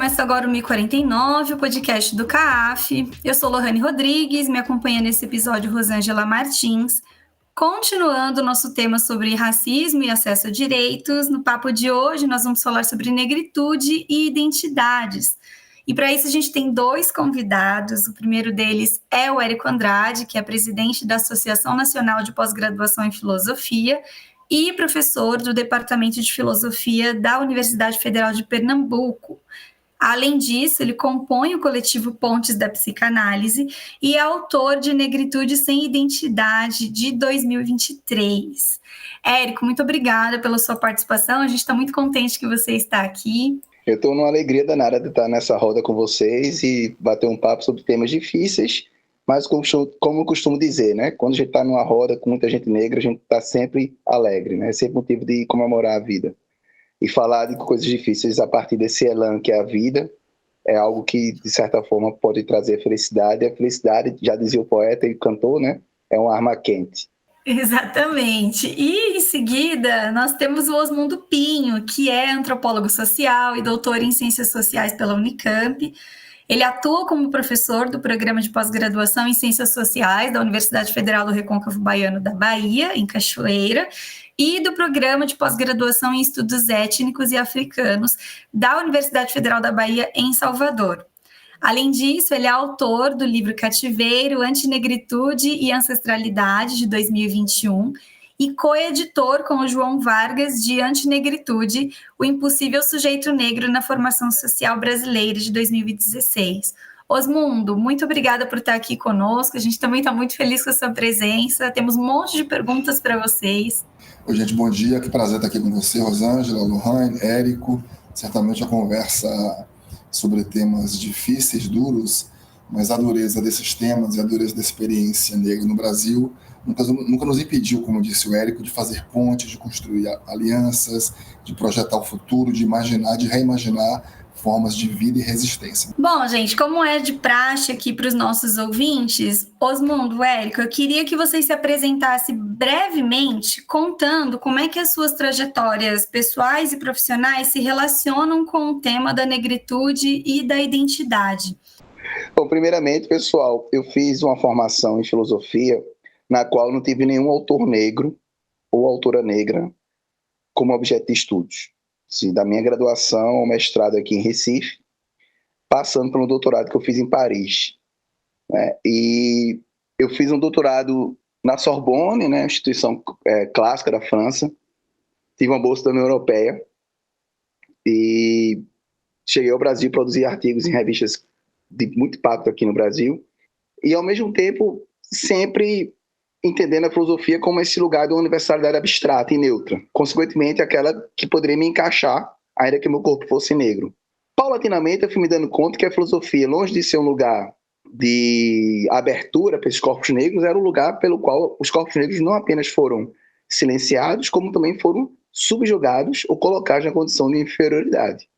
Começa agora o 1049, o podcast do CAAF. Eu sou Lohane Rodrigues, me acompanha nesse episódio Rosângela Martins. Continuando o nosso tema sobre racismo e acesso a direitos, no papo de hoje nós vamos falar sobre negritude e identidades. E para isso a gente tem dois convidados. O primeiro deles é o Érico Andrade, que é presidente da Associação Nacional de Pós-Graduação em Filosofia e professor do Departamento de Filosofia da Universidade Federal de Pernambuco. Além disso, ele compõe o coletivo Pontes da Psicanálise e é autor de Negritude Sem Identidade, de 2023. Érico, muito obrigada pela sua participação, a gente está muito contente que você está aqui. Eu estou numa alegria danada de estar nessa roda com vocês e bater um papo sobre temas difíceis, mas como eu costumo dizer, né? Quando a gente está numa roda com muita gente negra, a gente está sempre alegre, né? É sempre motivo de comemorar a vida. E falar de coisas difíceis a partir desse elan que é a vida é algo que, de certa forma, pode trazer felicidade. E a felicidade, já dizia o poeta e cantor, né? É uma arma quente. Exatamente. E, em seguida, nós temos o Osmundo Pinho, que é antropólogo social e doutor em Ciências Sociais pela Unicamp. Ele atua como professor do Programa de Pós-Graduação em Ciências Sociais da Universidade Federal do Recôncavo Baiano da Bahia, em Cachoeira, e do Programa de Pós-Graduação em Estudos Étnicos e Africanos da Universidade Federal da Bahia, em Salvador. Além disso, ele é autor do livro Cativeiro, Antinegritude e Ancestralidade, de 2021, e coeditor com o João Vargas de Antinegritude, o impossível sujeito negro na formação social brasileira, de 2016. Osmundo, muito obrigada por estar aqui conosco, a gente também está muito feliz com a sua presença, temos um monte de perguntas para vocês. Oi, gente, bom dia, que prazer estar aqui com você, Rosângela, Lohane, Érico. Certamente a conversa sobre temas difíceis, duros, mas a dureza desses temas e a dureza da experiência negra no Brasil nunca nos impediu, como disse o Érico, de fazer pontes, de construir alianças, de projetar o futuro, de imaginar, de reimaginar formas de vida e resistência. Bom, gente, como é de praxe aqui para os nossos ouvintes, Osmundo, Érico, eu queria que vocês se apresentassem brevemente, contando como é que as suas trajetórias pessoais e profissionais se relacionam com o tema da negritude e da identidade. Bom, primeiramente, pessoal, eu fiz uma formação em filosofia na qual não tive nenhum autor negro ou autora negra como objeto de estudos. Sim, da minha graduação ao mestrado aqui em Recife, passando pelo doutorado que eu fiz em Paris, né? E eu fiz um doutorado na Sorbonne, né, instituição clássica da França, tive uma bolsa da União Europeia e cheguei ao Brasil, produzi artigos em revistas de muito impacto aqui no Brasil e, ao mesmo tempo, sempre entendendo a filosofia como esse lugar de uma universalidade abstrata e neutra, consequentemente aquela que poderia me encaixar, ainda que meu corpo fosse negro. Paulatinamente eu fui me dando conta que a filosofia, longe de ser um lugar de abertura para esses corpos negros, era um lugar pelo qual os corpos negros não apenas foram silenciados, como também foram subjugados ou colocados na condição de inferioridade.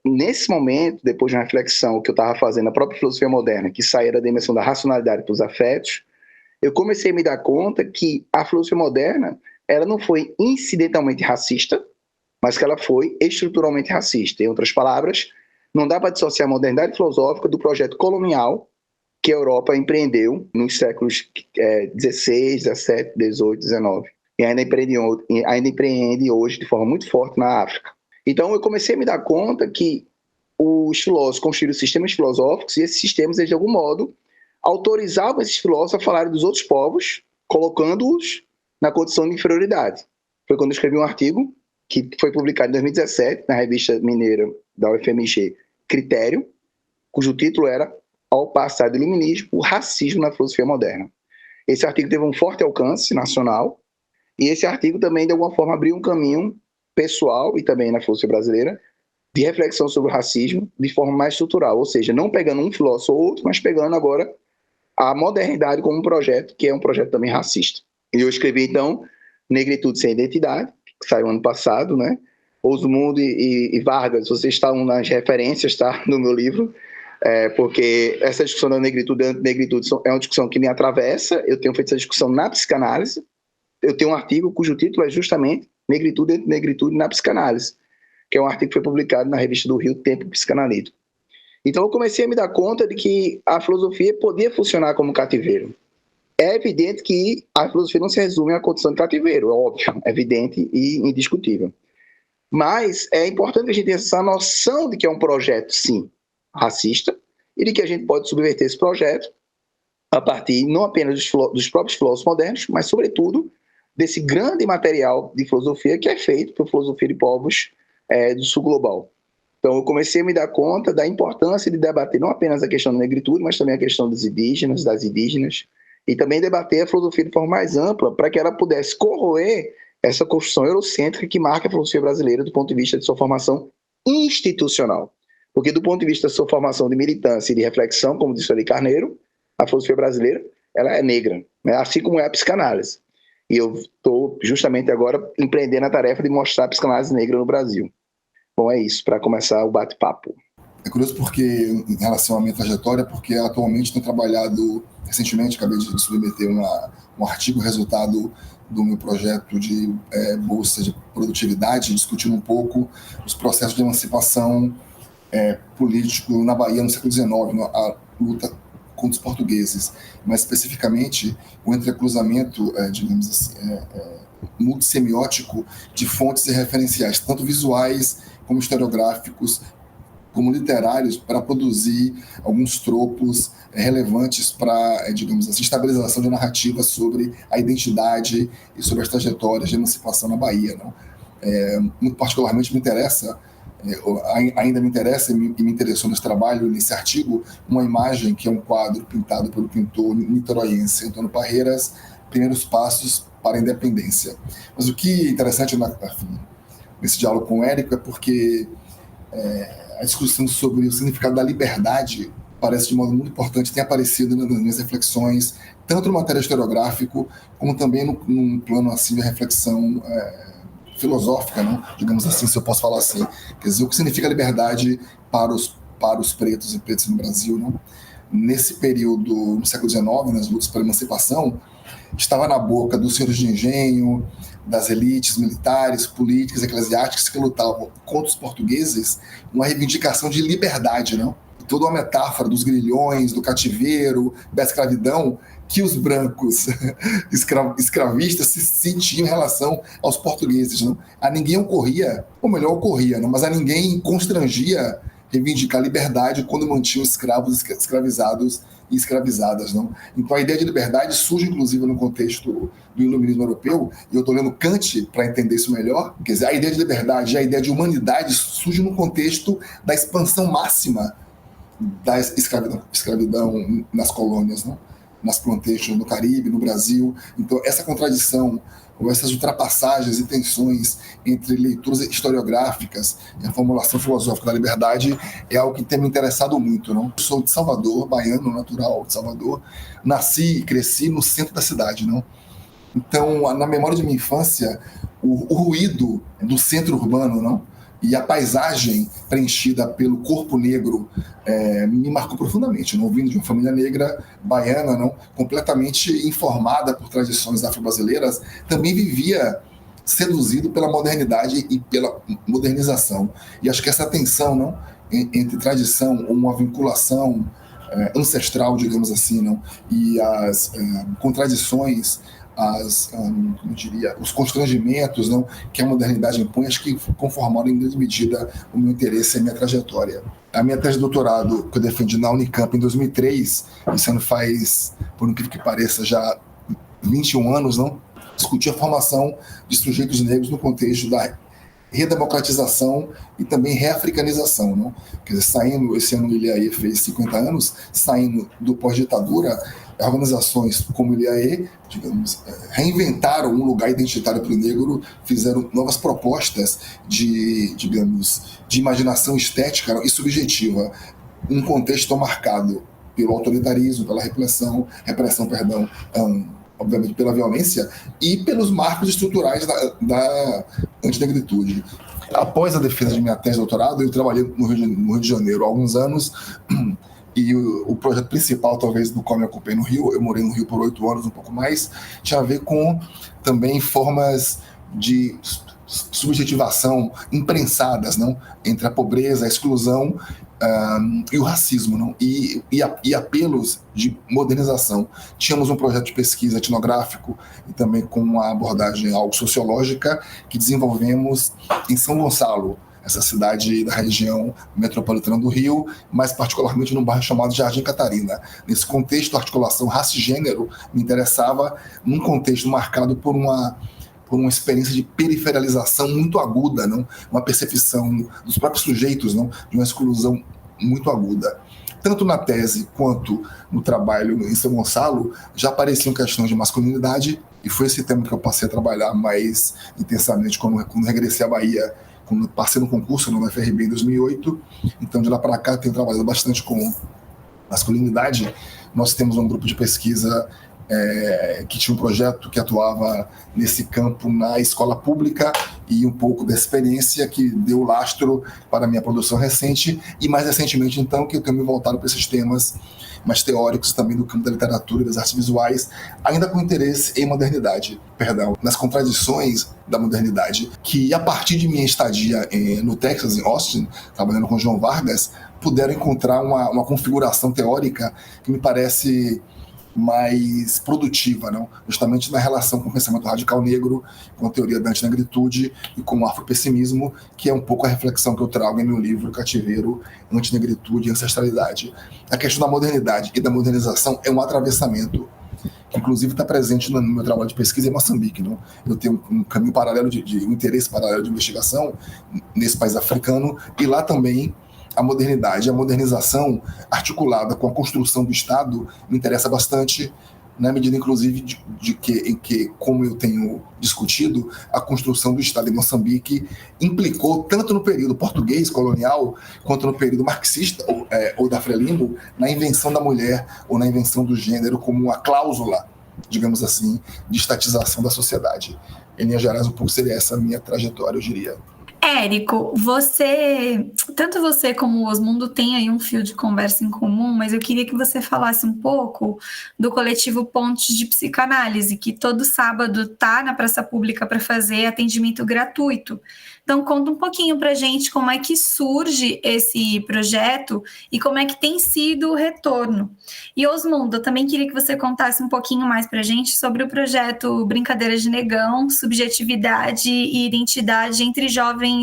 Nesse momento, depois de uma reflexão que eu estava fazendo na própria filosofia moderna, que saía da dimensão da racionalidade para os afetos, eu comecei a me dar conta que a filosofia moderna ela não foi incidentalmente racista, mas que ela foi estruturalmente racista. Em outras palavras, não dá para dissociar a modernidade filosófica do projeto colonial que a Europa empreendeu nos séculos XVI, XVII, XVIII, XIX e ainda empreende hoje de forma muito forte na África. Então eu comecei a me dar conta que os filósofos construíram sistemas filosóficos e esses sistemas, de algum modo, autorizavam esses filósofos a falarem dos outros povos, colocando-os na condição de inferioridade. Foi quando eu escrevi um artigo que foi publicado em 2017 na revista mineira da UFMG, Critério, cujo título era Ao Passar do Iluminismo, o Racismo na Filosofia Moderna. Esse artigo teve um forte alcance nacional e esse artigo também, de alguma forma, abriu um caminho pessoal e também na filosofia brasileira de reflexão sobre o racismo de forma mais estrutural, ou seja, não pegando um filósofo ou outro, mas pegando agora a modernidade como um projeto, que é um projeto também racista. E eu escrevi, então, Negritude Sem Identidade, que saiu ano passado, né? Osmundo e Vargas, vocês estão nas referências, tá? No meu livro, porque essa discussão da negritude e antinegritude é uma discussão que me atravessa, eu tenho feito essa discussão na psicanálise, eu tenho um artigo cujo título é justamente Negritude e Antinegritude na Psicanálise. que é um artigo que foi publicado na revista do Rio, Tempo Psicanalítico. Então eu comecei a me dar conta de que a filosofia podia funcionar como cativeiro. É evidente que a filosofia não se resume à condição de cativeiro, é óbvio, é evidente e indiscutível. Mas é importante que a gente tenha essa noção de que é um projeto, sim, racista, e de que a gente pode subverter esse projeto a partir não apenas dos próprios filósofos modernos, mas, sobretudo, desse grande material de filosofia que é feito por filosofia de povos do sul global. Então, eu comecei a me dar conta da importância de debater não apenas a questão da negritude, mas também a questão dos indígenas, das indígenas, e também debater a filosofia de forma mais ampla, para que ela pudesse corroer essa construção eurocêntrica que marca a filosofia brasileira do ponto de vista de sua formação institucional. Porque do ponto de vista da sua formação de militância e de reflexão, como disse ali Carneiro, a filosofia brasileira ela é negra, né? Assim como é a psicanálise. E eu estou justamente agora empreendendo a tarefa de mostrar a psicanálise negra no Brasil. Bom, é isso, para começar o bate-papo. É curioso porque, em relação à minha trajetória, porque atualmente tenho trabalhado, recentemente acabei de submeter um artigo resultado do meu projeto de bolsa de produtividade, discutindo um pouco os processos de emancipação político na Bahia no século XIX, a luta contra os portugueses, mais especificamente o entrecruzamento, digamos assim, multissemiótico de fontes e referenciais, tanto visuais como historiográficos, como literários, para produzir alguns tropos relevantes para, digamos assim, estabilização de narrativas sobre a identidade e sobre as trajetórias de emancipação na Bahia. Não? Muito particularmente me interessa, ainda me interessa e me interessou nesse trabalho, nesse artigo, uma imagem que é um quadro pintado pelo pintor niteroiense Antônio Parreiras, Primeiros Passos para a Independência. Mas o que é interessante nesse diálogo com o Érico é porque a discussão sobre o significado da liberdade parece de modo muito importante, tem aparecido nas minhas reflexões, tanto no material historiográfico, como também num plano assim, de reflexão filosófica, não? Digamos assim, se eu posso falar assim. Quer dizer, o que significa liberdade para os pretos e pretas no Brasil. Não? Nesse período, no século XIX, nas lutas pela emancipação, estava na boca dos senhores de engenho, das elites militares, políticas, eclesiásticas que lutavam contra os portugueses, uma reivindicação de liberdade, não? Toda uma metáfora dos grilhões, do cativeiro, da escravidão, que os brancos escravistas se sentiam em relação aos portugueses. Não? A ninguém ocorria, ou melhor, ocorria, não? Mas a ninguém constrangia reivindicar liberdade quando mantinham escravos escravizados e escravizadas. Não? Então a ideia de liberdade surge inclusive no contexto do iluminismo europeu, e eu estou lendo Kant para entender isso melhor. Quer dizer, a ideia de liberdade e a ideia de humanidade surge no contexto da expansão máxima da escravidão nas colônias, não? Nas plantations no Caribe, no Brasil. Então essa contradição, ou essas ultrapassagens e tensões entre leituras historiográficas e a formulação filosófica da liberdade é algo que tem me interessado muito. Não? Eu sou de Salvador, baiano, natural de Salvador, nasci e cresci no centro da cidade. Não? Então, na memória de minha infância, o ruído do centro urbano, não? E a paisagem preenchida pelo corpo negro me marcou profundamente. Não? Vindo de uma família negra baiana, não? Completamente informada por tradições afro-brasileiras, também vivia seduzido pela modernidade e pela modernização. E acho que essa tensão, não? Entre tradição, uma vinculação ancestral, digamos assim, não? E as contradições, como diria, os constrangimentos, não, que a modernidade impõe, acho que conformaram em grande medida o meu interesse e a minha trajetória. A minha tese de doutorado, que eu defendi na Unicamp em 2003, isso não faz, por incrível que pareça, já 21 anos, não, discutia a formação de sujeitos negros no contexto da redemocratização e também reafricanização. Não? Quer dizer, saindo, esse ano o ILEAE fez 50 anos, saindo do pós-ditadura, organizações como o ILEAE, digamos, reinventaram um lugar identitário para o negro, fizeram novas propostas de imaginação estética e subjetiva, um contexto marcado pelo autoritarismo, pela repressão, obviamente pela violência e pelos marcos estruturais da antinegritude. Após a defesa de minha tese de doutorado, eu trabalhei no Rio de Janeiro há alguns anos, e o projeto principal, talvez, do qual me ocupei no Rio, eu morei no Rio por 8 anos, um pouco mais, tinha a ver com também formas de subjetivação imprensadas, não, entre a pobreza, a exclusão e o racismo, não, e apelos de modernização. Tínhamos um projeto de pesquisa etnográfico e também com uma abordagem algo sociológica que desenvolvemos em São Gonçalo, essa cidade da região metropolitana do Rio, mais particularmente num bairro chamado Jardim Catarina. Nesse contexto, a articulação raça e gênero me interessava num contexto marcado por uma experiência de periferialização muito aguda, não? Uma percepção dos próprios sujeitos, não? De uma exclusão muito aguda. Tanto na tese quanto no trabalho em São Gonçalo, já apareciam questões de masculinidade, e foi esse tema que eu passei a trabalhar mais intensamente quando regressei à Bahia, quando passei no concurso no UFRB em 2008. Então, de lá para cá, tenho trabalhado bastante com masculinidade. Nós temos um grupo de pesquisa que tinha um projeto que atuava nesse campo na escola pública, e um pouco da experiência que deu lastro para a minha produção recente, e mais recentemente, então, que eu tenho me voltado para esses temas mais teóricos também do campo da literatura e das artes visuais, ainda com interesse em modernidade, nas contradições da modernidade, que a partir de minha estadia no Texas, em Austin, trabalhando com João Vargas, puderam encontrar uma configuração teórica que me parece mais produtiva, não? Justamente na relação com o pensamento radical negro, com a teoria da antinegritude e com o afropessimismo, que é um pouco a reflexão que eu trago em meu livro Cativeiro, Antinegritude e Ancestralidade. A questão da modernidade e da modernização é um atravessamento que inclusive está presente no meu trabalho de pesquisa em Moçambique, não? Eu tenho um caminho paralelo um interesse paralelo de investigação nesse país africano, e lá também a modernidade, a modernização articulada com a construção do Estado me interessa bastante, na medida, inclusive, em que, como eu tenho discutido, a construção do Estado em Moçambique implicou, tanto no período português colonial, quanto no período marxista, ou da Frelimo, na invenção da mulher, ou na invenção do gênero, como uma cláusula, digamos assim, de estatização da sociedade. Em linhas gerais, um pouco seria essa a minha trajetória, eu diria. Érico, tanto você como o Osmundo tem aí um fio de conversa em comum, mas eu queria que você falasse um pouco do coletivo Pontes de Psicanálise, que todo sábado está na praça pública para fazer atendimento gratuito. Então, conta um pouquinho para a gente como é que surge esse projeto e como é que tem sido o retorno. E, Osmundo, eu também queria que você contasse um pouquinho mais para a gente sobre o projeto Brincadeira de Negão, Subjetividade e Identidade entre Jovens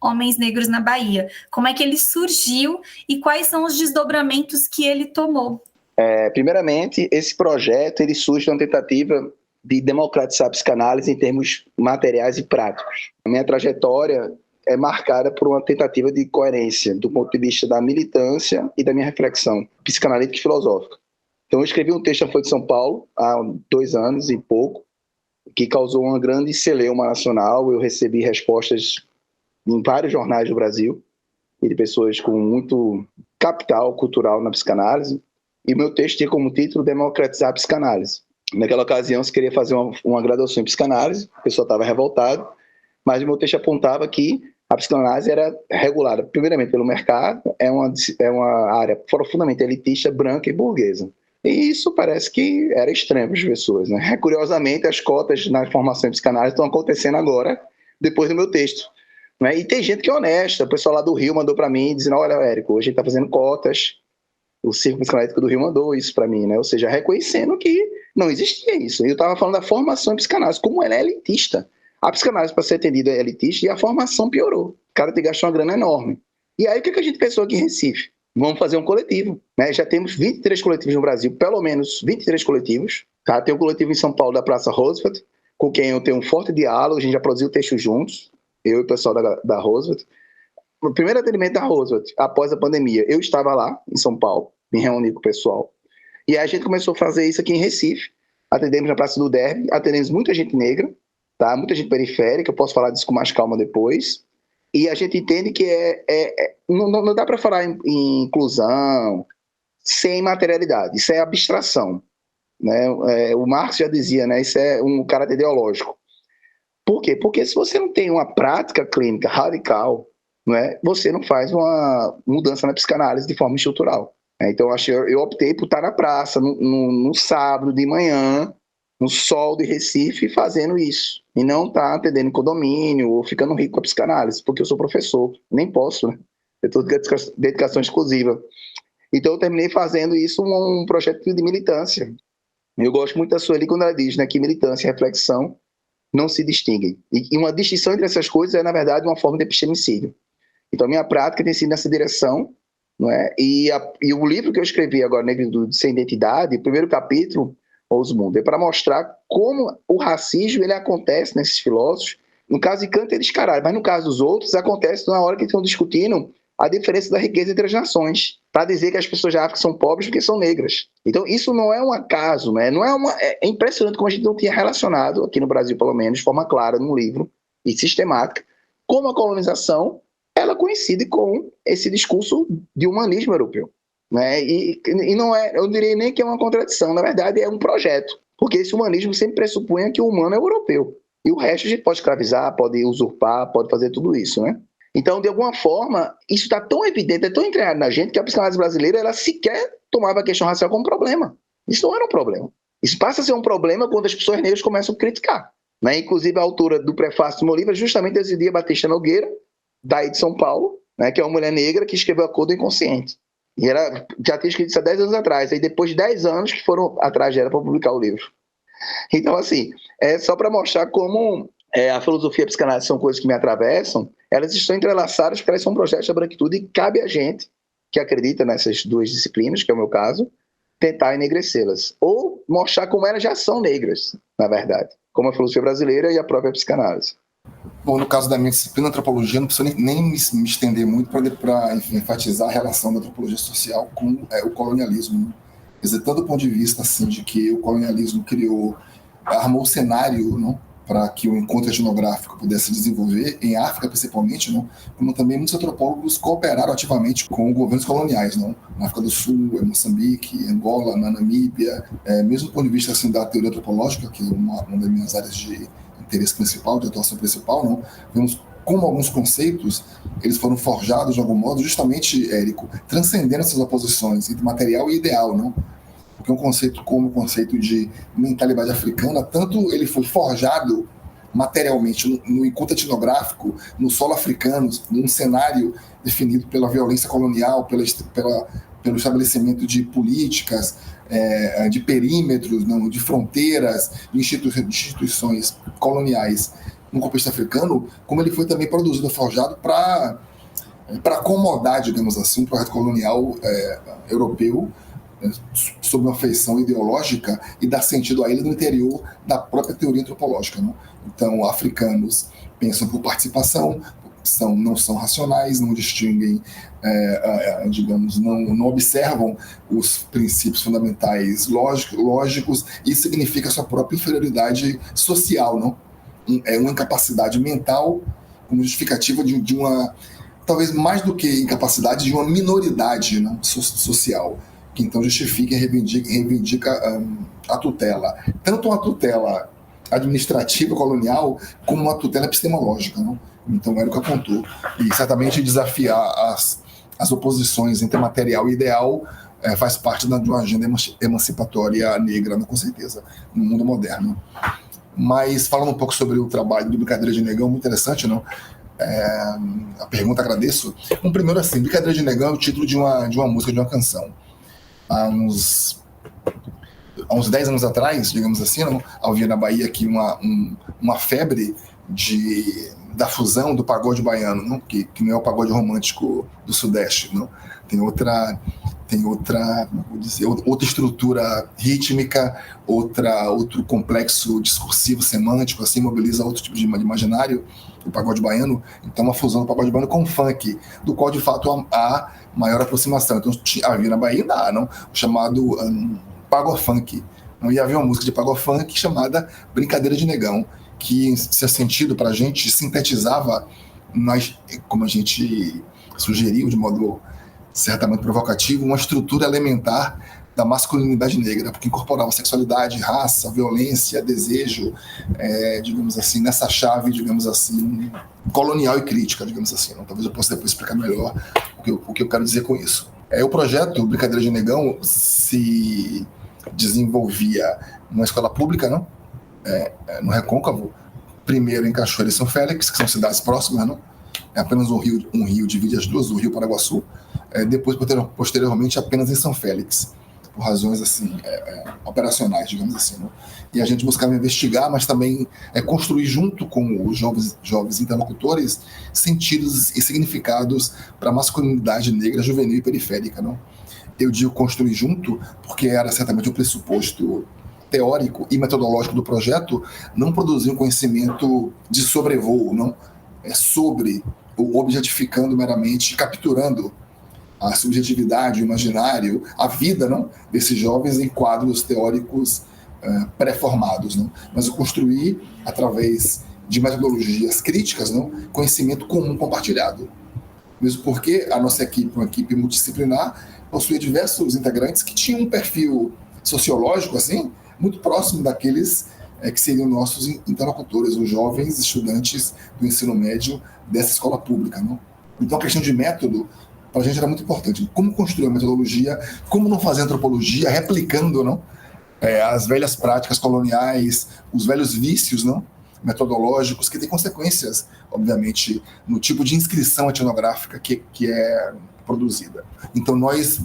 Homens Negros na Bahia. Como é que ele surgiu e quais são os desdobramentos que ele tomou? Primeiramente, esse projeto ele surge de uma tentativa de democratizar a psicanálise em termos materiais e práticos. A minha trajetória é marcada por uma tentativa de coerência do ponto de vista da militância e da minha reflexão psicanalítica e filosófica. Então, eu escrevi um texto na Folha de São Paulo há 2 anos e pouco, que causou uma grande celeuma nacional. Eu recebi respostas em vários jornais do Brasil e de pessoas com muito capital cultural na psicanálise. E o meu texto tinha como título Democratizar a Psicanálise. Naquela ocasião, se queria fazer uma graduação em psicanálise, a pessoa estava revoltada, mas o meu texto apontava que a psicanálise era regulada, primeiramente, pelo mercado, é uma área profundamente elitista, branca e burguesa. E isso parece que era estranho para as pessoas, né? Curiosamente, as cotas na formação em psicanálise estão acontecendo agora, depois do meu texto, né? E tem gente que é honesta, o pessoal lá do Rio mandou para mim, dizendo, olha, Érico, a gente está fazendo cotas, o Círculo Psicanalítico do Rio mandou isso para mim, né? Ou seja, reconhecendo que não existia isso. Eu estava falando da formação em psicanálise, como ela é elitista. A psicanálise, para ser atendida, é elitista, e a formação piorou. O cara tem que gastar uma grana enorme. E aí, o que a gente pensou aqui em Recife? Vamos fazer um coletivo, né? Já temos 23 coletivos no Brasil, pelo menos 23 coletivos. Tá? Tem um coletivo em São Paulo, da Praça Roosevelt, com quem eu tenho um forte diálogo, a gente já produziu textos juntos, eu e o pessoal da Roosevelt. O primeiro atendimento da Roosevelt, após a pandemia, eu estava lá, em São Paulo, me reuni com o pessoal. E aí a gente começou a fazer isso aqui em Recife. Atendemos na Praça do Derby, atendemos muita gente negra, tá? Muita gente periférica, eu posso falar disso com mais calma depois. E a gente entende que não dá para falar em inclusão sem materialidade, isso é abstração, né? O Marx já dizia, né? Isso é um caráter ideológico. Por quê? Porque se você não tem uma prática clínica radical, né, você não faz uma mudança na psicanálise de forma estrutural. Então eu optei por estar na praça no sábado de manhã, no sol de Recife fazendo isso. E não tá atendendo em condomínio ou ficando rico com a psicanálise, porque eu sou professor, nem posso, né? Eu tô de dedicação exclusiva. Então eu terminei fazendo isso um projeto de militância. Eu gosto muito da Sueli quando ela diz, né, que militância e reflexão não se distinguem. E uma distinção entre essas coisas é, na verdade, uma forma de epistemicídio. Então a minha prática tem sido nessa direção, não é? E o livro que eu escrevi agora, Negritude Sem Identidade, o primeiro capítulo, Osmundo, é para mostrar como o racismo ele acontece nesses filósofos. No caso de Kant, eles descarado, mas no caso dos outros, acontece na hora que estão discutindo a diferença da riqueza entre as nações, para dizer que as pessoas da África são pobres porque são negras. Então, isso não é um acaso, né? Não é impressionante como a gente não tinha relacionado, aqui no Brasil, pelo menos, de forma clara, num livro e sistemática, como a colonização ela coincide com esse discurso de humanismo europeu. Né? E não é, eu diria nem que é uma contradição, na verdade é um projeto, porque esse humanismo sempre pressupõe que o humano é europeu, e o resto a gente pode escravizar, pode usurpar, pode fazer tudo isso, né? Então, de alguma forma, isso está tão evidente, é tão entranhado na gente, que a psicanálise brasileira, ela sequer tomava a questão racial como problema. Isso não era um problema. Isso passa a ser um problema quando as pessoas negras começam a criticar. Né? Inclusive, a autora do prefácio do meu livro é justamente Ezidia Batista Nogueira, daí de São Paulo, né, que é uma mulher negra que escreveu A Cor do Inconsciente. E ela já tinha escrito isso há 10 anos atrás, aí depois de 10 anos que foram atrás dela para publicar o livro. Então, assim, é só para mostrar como a filosofia e a psicanálise são coisas que me atravessam, elas estão entrelaçadas porque elas são projetos da branquitude e cabe a gente, que acredita nessas duas disciplinas, que é o meu caso, tentar enegrecê-las. Ou mostrar como elas já são negras, na verdade, como a filosofia brasileira e a própria psicanálise. Bom, no caso da minha disciplina, antropologia, não preciso nem me estender muito para enfatizar a relação da antropologia social com o colonialismo. Né? Quer dizer, tanto do ponto de vista assim, de que o colonialismo armou o cenário, não? Para que o encontro etnográfico pudesse se desenvolver, em África principalmente, não? Como também muitos antropólogos cooperaram ativamente com governos coloniais, não? Na África do Sul, em Moçambique, em Angola, na Namíbia, mesmo do ponto de vista assim, da teoria antropológica, que é uma das minhas áreas de interesse principal, de atuação principal, não? Vemos como alguns conceitos eles foram forjados de algum modo, justamente, Érico, transcendendo essas oposições entre material e ideal, não? Porque um conceito como o conceito de mentalidade africana, tanto ele foi forjado materialmente no encontro etnográfico, no solo africano, num cenário definido pela violência colonial, pelo estabelecimento de políticas, de perímetros, não, de fronteiras, de instituições coloniais no contexto africano, como ele foi também produzido, forjado para acomodar, digamos assim, um projeto colonial europeu, sob uma feição ideológica e dar sentido a ele no interior da própria teoria antropológica. Não? Então, africanos pensam por participação, não são racionais, não distinguem, digamos, não observam os princípios fundamentais lógicos, e isso significa a sua própria inferioridade social, não? É uma incapacidade mental como justificativa de uma, talvez mais do que incapacidade, de uma minoridade, não? Social, que então justifica e reivindica a tutela. Tanto uma tutela administrativa colonial, como uma tutela epistemológica. Não? Então, o Érico apontou. E certamente desafiar as oposições entre material e ideal faz parte de uma agenda emancipatória negra, com certeza, no mundo moderno. Mas, falando um pouco sobre o trabalho do Brincadeira de Negão, muito interessante, não? A pergunta, agradeço. Primeiro, assim, Brincadeira de Negão é o título de uma música, de uma canção. Há uns 10 anos atrás, digamos assim, não, havia na Bahia aqui uma febre da fusão do pagode baiano, não? Que não é o pagode romântico do Sudeste, não? Tem outra estrutura rítmica, outro complexo discursivo, semântico, assim, mobiliza outro tipo de imaginário, o pagode baiano. Então, uma fusão do pagode baiano com o funk, do qual, de fato, há maior aproximação. Então, havia na Bahia, o chamado pagofunk. E havia uma música de pagofunk chamada Brincadeira de Negão, que, em seu sentido, para a gente, sintetizava, como a gente sugeriu, de modo certamente provocativo, uma estrutura elementar da masculinidade negra, porque incorporava sexualidade, raça, violência, desejo, digamos assim, nessa chave, digamos assim, colonial e crítica, digamos assim. Não? Talvez eu possa depois explicar melhor o que eu quero dizer com isso. O projeto Brincadeira de Negão se desenvolvia numa escola pública, não? No Recôncavo, primeiro em Cachoeira e São Félix, que são cidades próximas, não? É apenas um rio divide as duas, o Rio Paraguaçu. Depois, posteriormente, apenas em São Félix, por razões assim, operacionais, digamos assim. Não? E a gente buscava investigar, mas também construir junto com os jovens interlocutores sentidos e significados para a masculinidade negra, juvenil e periférica. Não? Eu digo construir junto porque era certamente o pressuposto teórico e metodológico do projeto, não produzir um conhecimento de sobrevoo, não? Sobre ou objetificando meramente, capturando a subjetividade, o imaginário, a vida, não, desses jovens em quadros teóricos pré-formados, não? Mas o construir através de metodologias críticas, não, conhecimento comum compartilhado. Mesmo porque a nossa equipe, uma equipe multidisciplinar, possuía diversos integrantes que tinham um perfil sociológico assim muito próximo daqueles que seriam nossos interlocutores, os jovens estudantes do ensino médio dessa escola pública. Não? Então a questão de método para a gente era muito importante. Como construir a metodologia, como não fazer antropologia replicando, não? As velhas práticas coloniais, os velhos vícios, não? Metodológicos, que têm consequências, obviamente, no tipo de inscrição etnográfica que é produzida. Então nós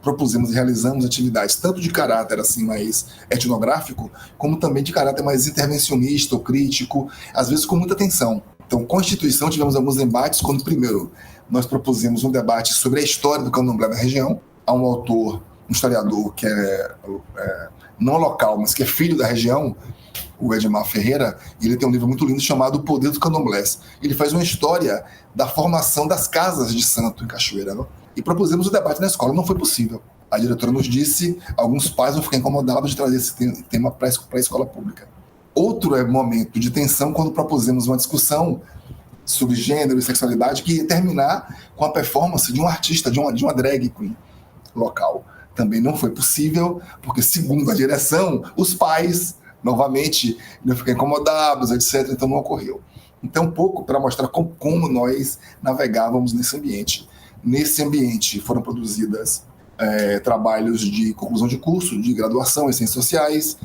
propusemos e realizamos atividades tanto de caráter assim mais etnográfico, como também de caráter mais intervencionista ou crítico, às vezes com muita tensão. Então, com a instituição, tivemos alguns embates, quando primeiro nós propusemos um debate sobre a história do candomblé na região, a um autor, um historiador que é não local, mas que é filho da região, o Edmar Ferreira. Ele tem um livro muito lindo chamado O Poder dos Candomblés. Ele faz uma história da formação das casas de santo em Cachoeira, não? E propusemos o debate na escola, não foi possível. A diretora nos disse, alguns pais vão ficar incomodados de trazer esse tema para a escola pública. Outro momento de tensão quando propusemos uma discussão sobre gênero e sexualidade que ia terminar com a performance de um artista, de uma drag queen local. Também não foi possível, porque segundo a direção, os pais, novamente, iam ficar incomodados, etc. Então não ocorreu. Então, um pouco para mostrar como nós navegávamos nesse ambiente. Nesse ambiente foram produzidas trabalhos de conclusão de curso, de graduação em ciências sociais,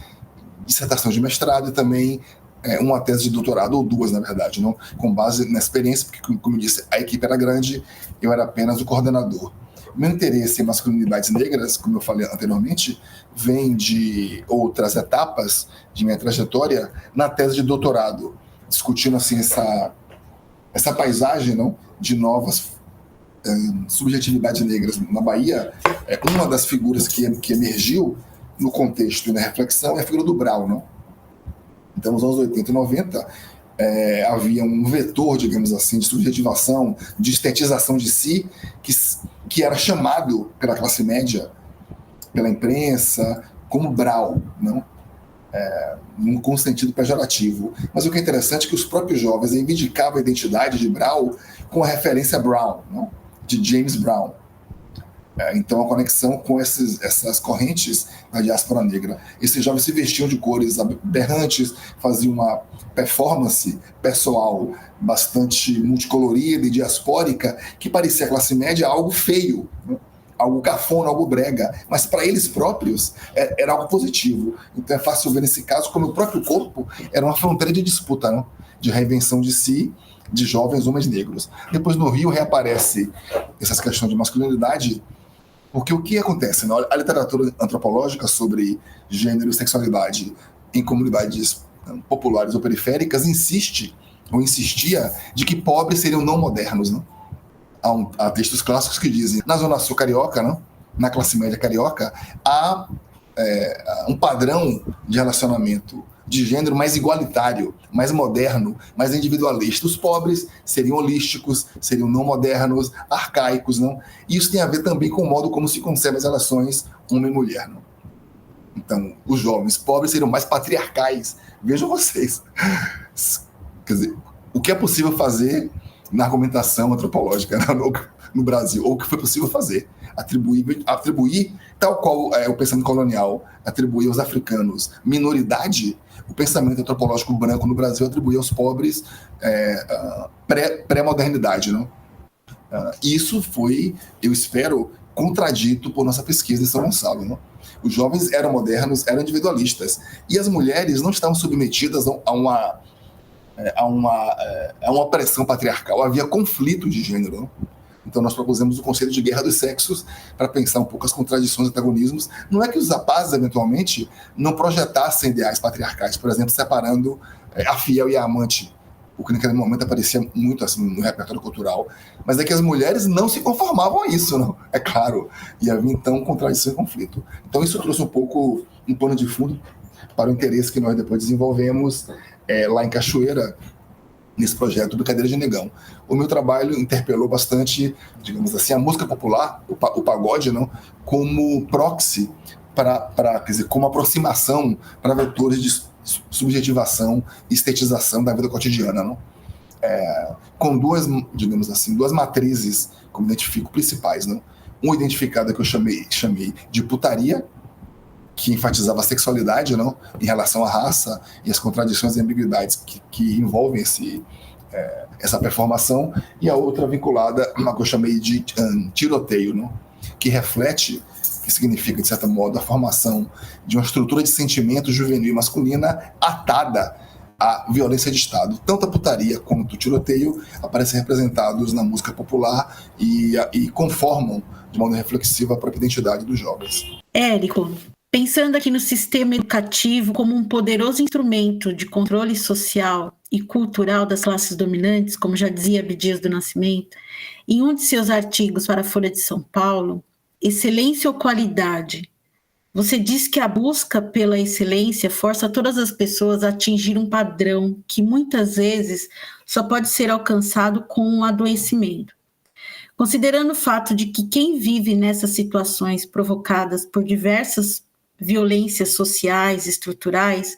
dissertação de mestrado e também uma tese de doutorado, ou duas, na verdade, não? Com base na experiência, porque, como eu disse, a equipe era grande, eu era apenas o coordenador. Meu interesse em masculinidades negras, como eu falei anteriormente, vem de outras etapas de minha trajetória na tese de doutorado, discutindo assim, essa paisagem, não? De novas subjetividades negras na Bahia. Uma das figuras que emergiu no contexto e na reflexão é a figura do Brau, não? Então, nos anos 80 e 90, havia um vetor, digamos assim, de subjetivação, de estetização de si, que era chamado pela classe média, pela imprensa, como Brau, não? Com sentido pejorativo. Mas o que é interessante é que os próprios jovens reivindicavam a identidade de Brau com a referência a Brown, não? De James Brown. Então, a conexão com essas correntes da diáspora negra. Esses jovens se vestiam de cores aberrantes, faziam uma performance pessoal bastante multicolorida e diaspórica, que parecia a classe média algo feio, né? Algo cafona, algo brega, mas para eles próprios era algo positivo. Então é fácil ver nesse caso como o próprio corpo era uma fronteira de disputa, não? De reinvenção de si, de jovens homens negros. Depois no Rio reaparece essas questões de masculinidade, porque o que acontece? Né? A literatura antropológica sobre gênero e sexualidade em comunidades populares ou periféricas insistia de que pobres seriam não modernos. Não? Há textos clássicos que dizem, na Zona Sul carioca, não? Na classe média carioca, há um padrão de relacionamento de gênero mais igualitário, mais moderno, mais individualista. Os pobres seriam holísticos, seriam não modernos, arcaicos, não? E isso tem a ver também com o modo como se concebem as relações homem e mulher, não? Então, os jovens pobres seriam mais patriarcais. Vejam vocês. Quer dizer, o que é possível fazer na argumentação antropológica no Brasil, ou o que foi possível fazer? Atribuir tal qual o pensamento colonial atribuía aos africanos minoridade, o pensamento antropológico branco no Brasil atribuía aos pobres pré-modernidade, não? Isso foi, eu espero, contradito por nossa pesquisa em São Gonçalo, não? Os jovens eram modernos, eram individualistas. E as mulheres não estavam submetidas a uma pressão patriarcal. Havia conflito de gênero. Não? Então nós propusemos o conceito de guerra dos sexos para pensar um pouco as contradições e antagonismos. Não é que os rapazes, eventualmente, não projetassem ideais patriarcais, por exemplo, separando a fiel e a amante, o que naquele momento aparecia muito assim no repertório cultural, mas é que as mulheres não se conformavam a isso, não? É claro, e havia então contradição e conflito. Então isso trouxe um pouco um pano de fundo para o interesse que nós depois desenvolvemos lá em Cachoeira, nesse projeto Brincadeira de Negão. O meu trabalho interpelou bastante, digamos assim, a música popular, o pagode, não, como proxy, quer dizer, como aproximação para vetores de subjetivação e estetização da vida cotidiana, não? Com duas, digamos assim, duas matrizes, como identifico, principais, não? Uma identificada que eu chamei de putaria, que enfatizava a sexualidade, não, em relação à raça e as contradições e ambiguidades que envolvem essa performação, e a outra vinculada a uma que eu chamei de tiroteio, não, que reflete, que significa, de certo modo, a formação de uma estrutura de sentimento juvenil e masculina atada à violência de Estado. Tanto a putaria quanto o tiroteio aparecem representados na música popular e conformam, de modo reflexivo, a própria identidade dos jovens. Érico, pensando aqui no sistema educativo como um poderoso instrumento de controle social e cultural das classes dominantes, como já dizia Abdias do Nascimento, em um de seus artigos para a Folha de São Paulo, Excelência ou Qualidade, você diz que a busca pela excelência força todas as pessoas a atingir um padrão que muitas vezes só pode ser alcançado com um adoecimento. Considerando o fato de que quem vive nessas situações provocadas por diversas violências sociais, estruturais,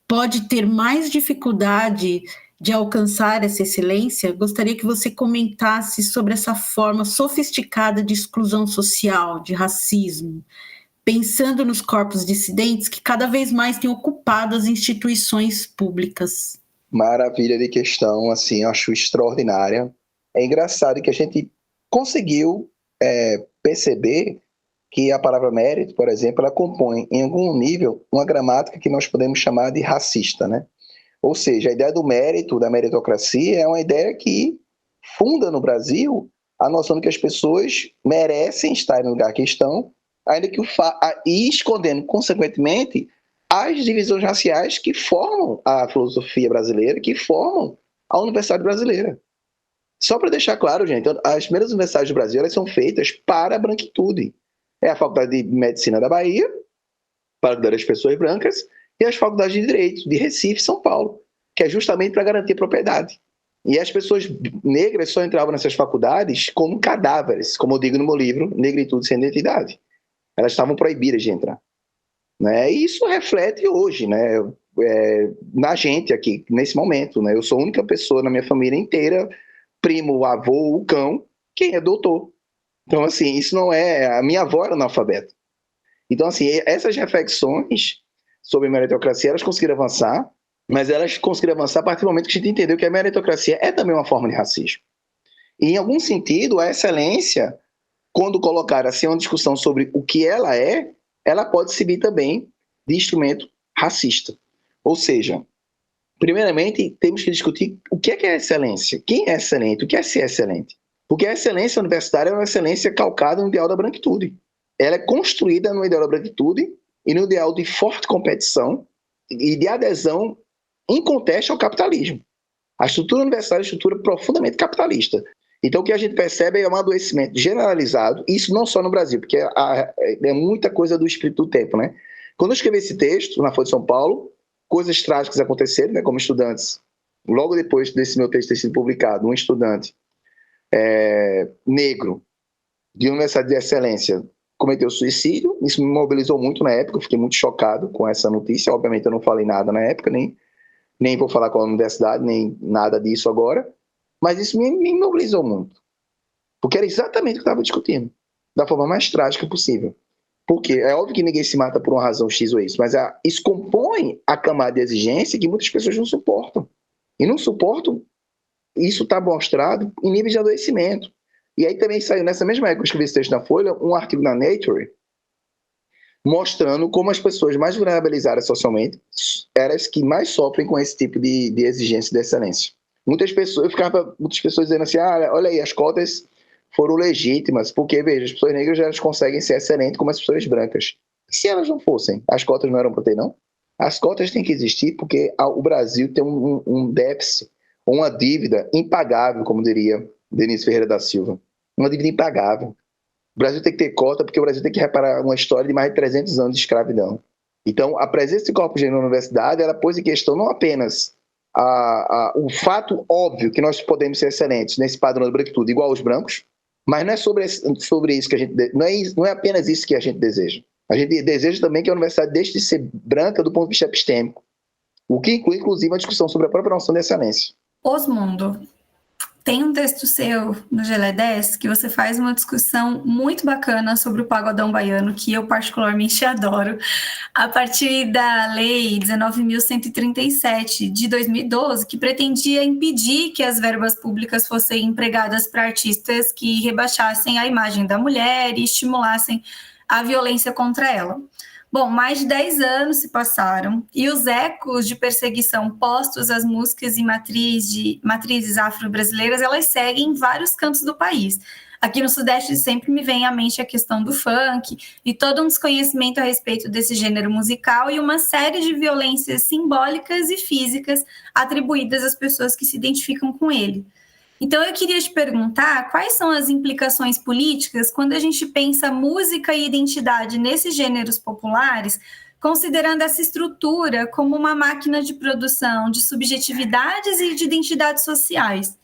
pode ter mais dificuldade de alcançar essa excelência, gostaria que você comentasse sobre essa forma sofisticada de exclusão social, de racismo, pensando nos corpos dissidentes que cada vez mais têm ocupado as instituições públicas. Maravilha de questão, assim, eu acho extraordinária. É engraçado que a gente conseguiu perceber que a palavra mérito, por exemplo, ela compõe em algum nível uma gramática que nós podemos chamar de racista, né? Ou seja, a ideia do mérito, da meritocracia, é uma ideia que funda no Brasil a noção de que as pessoas merecem estar no lugar que estão, ainda que e escondendo, consequentemente, as divisões raciais que formam a filosofia brasileira, que formam a Universidade Brasileira. Só para deixar claro, gente, as primeiras universidades do Brasil elas são feitas para a branquitude. É a Faculdade de Medicina da Bahia, para cuidar das pessoas brancas, e as faculdades de Direito de Recife e São Paulo, que é justamente para garantir a propriedade. E as pessoas negras só entravam nessas faculdades como cadáveres, como eu digo no meu livro, Negritude Sem Identidade. Elas estavam proibidas de entrar. Né? E isso reflete hoje, né? Na gente aqui, nesse momento. Né? Eu sou a única pessoa na minha família inteira, primo, avô, o cão, quem é doutor. Então, assim, isso não é... A minha avó era analfabeta. Então, assim, essas reflexões sobre meritocracia, elas conseguiram avançar, mas elas conseguiram avançar a partir do momento que a gente entendeu que a meritocracia é também uma forma de racismo. E, em algum sentido, a excelência, quando colocar assim uma discussão sobre o que ela pode servir também de instrumento racista. Ou seja, primeiramente, temos que discutir o que é excelência, quem é excelente, o que é ser excelente. Porque a excelência universitária é uma excelência calcada no ideal da branquitude. Ela é construída no ideal da branquitude e no ideal de forte competição e de adesão inconteste ao capitalismo. A estrutura universitária é uma estrutura profundamente capitalista. Então, o que a gente percebe é um adoecimento generalizado, isso não só no Brasil, porque é muita coisa do espírito do tempo, né? Quando eu escrevi esse texto na Folha de São Paulo, coisas trágicas aconteceram, né, como estudantes. Logo depois desse meu texto ter sido publicado, um estudante negro de Universidade de Excelência cometeu suicídio. Isso me mobilizou muito na época, eu fiquei muito chocado com essa notícia. Obviamente eu não falei nada na época, nem vou falar com a universidade, nem nada disso agora, mas isso me mobilizou muito, porque era exatamente o que eu estava discutindo, da forma mais trágica possível. Porque é óbvio que ninguém se mata por uma razão X ou Y, mas isso compõe a camada de exigência que muitas pessoas não suportam. E não suportam, isso está mostrado em níveis de adoecimento. E aí também saiu, nessa mesma época que eu escrevi esse texto na Folha, um artigo na Nature, mostrando como as pessoas mais vulnerabilizadas socialmente eram as que mais sofrem com esse tipo de exigência de excelência. Muitas pessoas dizendo assim, olha aí, as cotas foram legítimas, porque, veja, as pessoas negras elas conseguem ser excelentes como as pessoas brancas. Se elas não fossem, as cotas não eram para ter, não? As cotas têm que existir porque o Brasil tem um déficit, uma dívida impagável, como diria Denise Ferreira da Silva. Uma dívida impagável. O Brasil tem que ter cota porque o Brasil tem que reparar uma história de mais de 300 anos de escravidão. Então, a presença de corpos negros na universidade, ela pôs em questão não apenas o fato óbvio que nós podemos ser excelentes nesse padrão de branquitude igual aos brancos, mas não é sobre isso que a gente... Não é apenas isso que a gente deseja. A gente deseja também que a universidade deixe de ser branca do ponto de vista epistêmico, o que inclui, inclusive, uma discussão sobre a própria noção de excelência. Osmundo, tem um texto seu no Gelé 10 que você faz uma discussão muito bacana sobre o pagodão baiano, que eu particularmente adoro, a partir da Lei 19.137 de 2012, que pretendia impedir que as verbas públicas fossem empregadas para artistas que rebaixassem a imagem da mulher e estimulassem a violência contra ela. Bom, mais de 10 anos se passaram e os ecos de perseguição postos às músicas e matrizes afro-brasileiras, elas seguem em vários cantos do país. Aqui no Sudeste sempre me vem à mente a questão do funk e todo um desconhecimento a respeito desse gênero musical e uma série de violências simbólicas e físicas atribuídas às pessoas que se identificam com ele. Então, eu queria te perguntar quais são as implicações políticas quando a gente pensa música e identidade nesses gêneros populares, considerando essa estrutura como uma máquina de produção de subjetividades e de identidades sociais.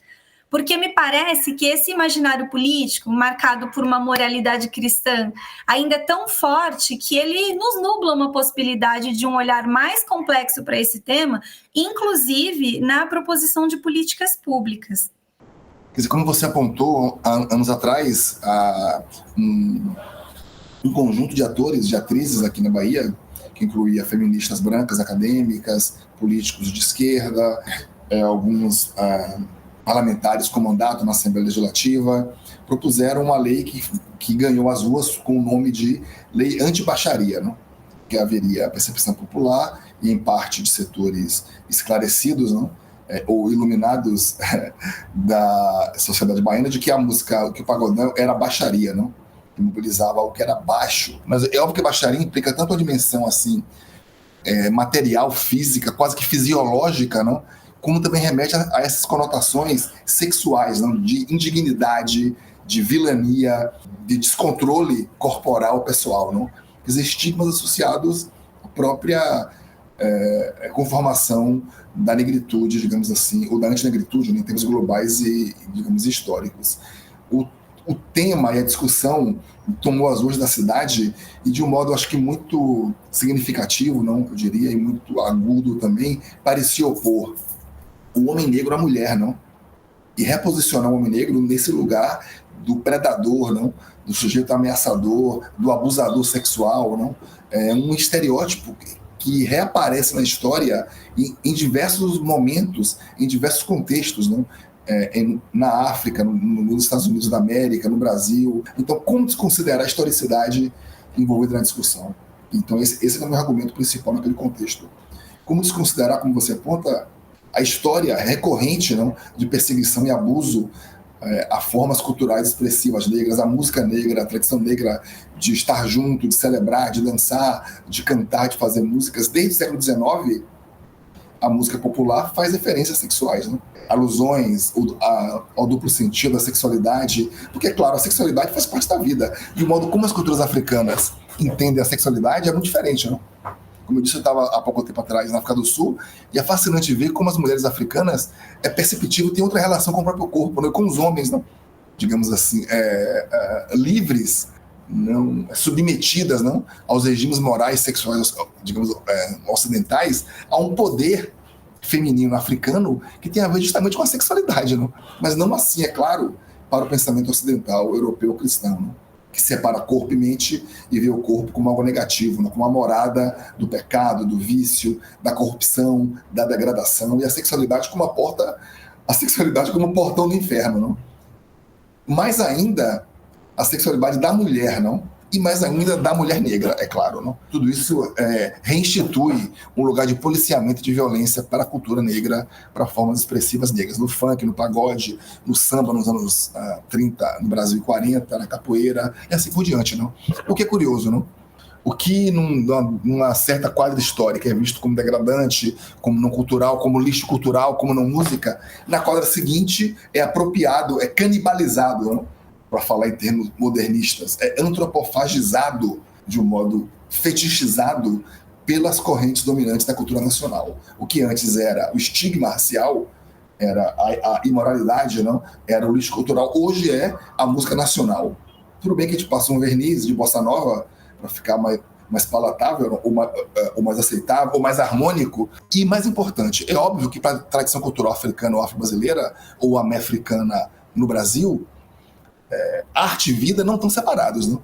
Porque me parece que esse imaginário político, marcado por uma moralidade cristã, ainda é tão forte que ele nos nubla uma possibilidade de um olhar mais complexo para esse tema, inclusive na proposição de políticas públicas. Quer dizer, como você apontou, há anos atrás, um conjunto de atores, de atrizes aqui na Bahia, que incluía feministas brancas, acadêmicas, políticos de esquerda, alguns parlamentares com mandato na Assembleia Legislativa, propuseram uma lei que ganhou as ruas com o nome de Lei Anti-Baixaria, não? Que haveria a percepção popular e, em parte, de setores esclarecidos, não? Ou iluminados da sociedade baiana, de que a música, que o pagodão era baixaria, não? Que mobilizava o que era baixo. Mas é óbvio que baixaria implica tanto a dimensão assim, material, física, quase que fisiológica, não? Como também remete a essas conotações sexuais, não? De indignidade, de vilania, de descontrole corporal pessoal, não? Estigmas associados à própria conformação da negritude, digamos assim, ou da antinegritude, em termos globais e, digamos, históricos. O tema e a discussão tomou as ruas da cidade e, de um modo, acho que muito significativo, não, eu diria, e muito agudo também, parecia opor o homem negro à mulher, não? E reposicionar o homem negro nesse lugar do predador, não? Do sujeito ameaçador, do abusador sexual, não? Um estereótipo que reaparece na história em diversos momentos, em diversos contextos, não? Na África, nos Estados Unidos da América, no Brasil. Então, como desconsiderar a historicidade envolvida na discussão? Então, esse é o meu argumento principal naquele contexto. Como desconsiderar, como você aponta, a história recorrente, não, de perseguição e abuso a formas culturais expressivas negras, a música negra, a tradição negra de estar junto, de celebrar, de dançar, de cantar, de fazer músicas. Desde o século XIX, a música popular faz referências sexuais, né? Alusões ao duplo sentido da sexualidade, porque, claro, a sexualidade faz parte da vida. De um modo como as culturas africanas entendem a sexualidade é muito diferente, não? Como eu disse, eu estava há pouco tempo atrás na África do Sul, e é fascinante ver como as mulheres africanas é perceptível, tem outra relação com o próprio corpo, né? Com os homens, não? Digamos assim, livres, não submetidas, não, aos regimes morais sexuais, digamos, ocidentais, a um poder feminino africano que tem a ver justamente com a sexualidade, não? Mas não assim, é claro, para o pensamento ocidental, europeu, cristão, não? Que separa corpo e mente e vê o corpo como algo negativo, não? Como a morada do pecado, do vício, da corrupção, da degradação, e a sexualidade como como portão do inferno, não? Mais ainda, a sexualidade da mulher, não? e mais ainda da mulher negra, é claro. Não? Tudo isso reinstitui um lugar de policiamento de violência para a cultura negra, para formas expressivas negras, no funk, no pagode, no samba nos anos 30, no Brasil 40, na capoeira, e assim por diante. Não? O que é curioso, não? O que numa certa quadra histórica é visto como degradante, como não cultural, como lixo cultural, como não música, na quadra seguinte é apropriado, é canibalizado, para falar em termos modernistas, é antropofagizado de um modo fetichizado pelas correntes dominantes da cultura nacional. O que antes era o estigma racial, era a imoralidade, não? Era o lixo cultural, hoje é a música nacional. Tudo bem que a gente passou um verniz de bossa nova para ficar mais palatável, ou mais aceitável, ou mais harmônico. E mais importante, é óbvio que para a tradição cultural africana ou afro-brasileira, ou amé-africana no Brasil, arte e vida não estão separados. Não?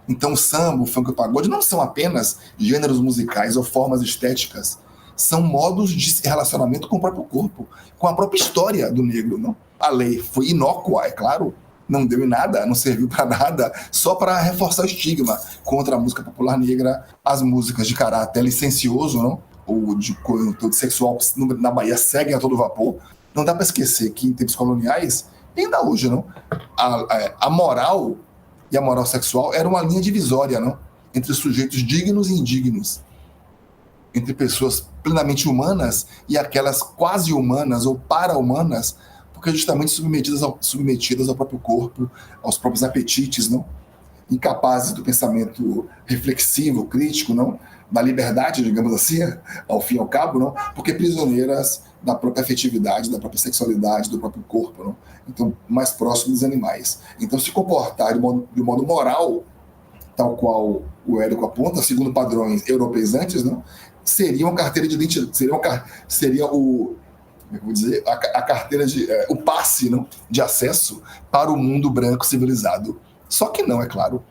Então o samba, o funk e o pagode não são apenas gêneros musicais ou formas estéticas, são modos de relacionamento com o próprio corpo, com a própria história do negro. Não? A lei foi inócua, é claro, não deu em nada, não serviu para nada, só para reforçar o estigma contra a música popular negra, as músicas de caráter licencioso, não? Ou de cunho sexual na Bahia seguem a todo vapor. Não dá para esquecer que em tempos coloniais, ainda hoje, não? A moral e a moral sexual era uma linha divisória, não? Entre sujeitos dignos e indignos, entre pessoas plenamente humanas e aquelas quase humanas ou para-humanas, porque justamente submetidas ao próprio corpo, aos próprios apetites, não? Incapazes do pensamento reflexivo, crítico, não? Da liberdade, digamos assim, ao fim e ao cabo, não? Porque prisioneiras da própria afetividade, da própria sexualidade, do próprio corpo, não? Então, mais próximos dos animais. Então, se comportar de modo moral, tal qual o Érico aponta, segundo padrões europeizantes, não? Seria uma carteira de identidade, seria o... vou dizer, a carteira o passe, não, de acesso para o mundo branco civilizado. Só que não, é claro.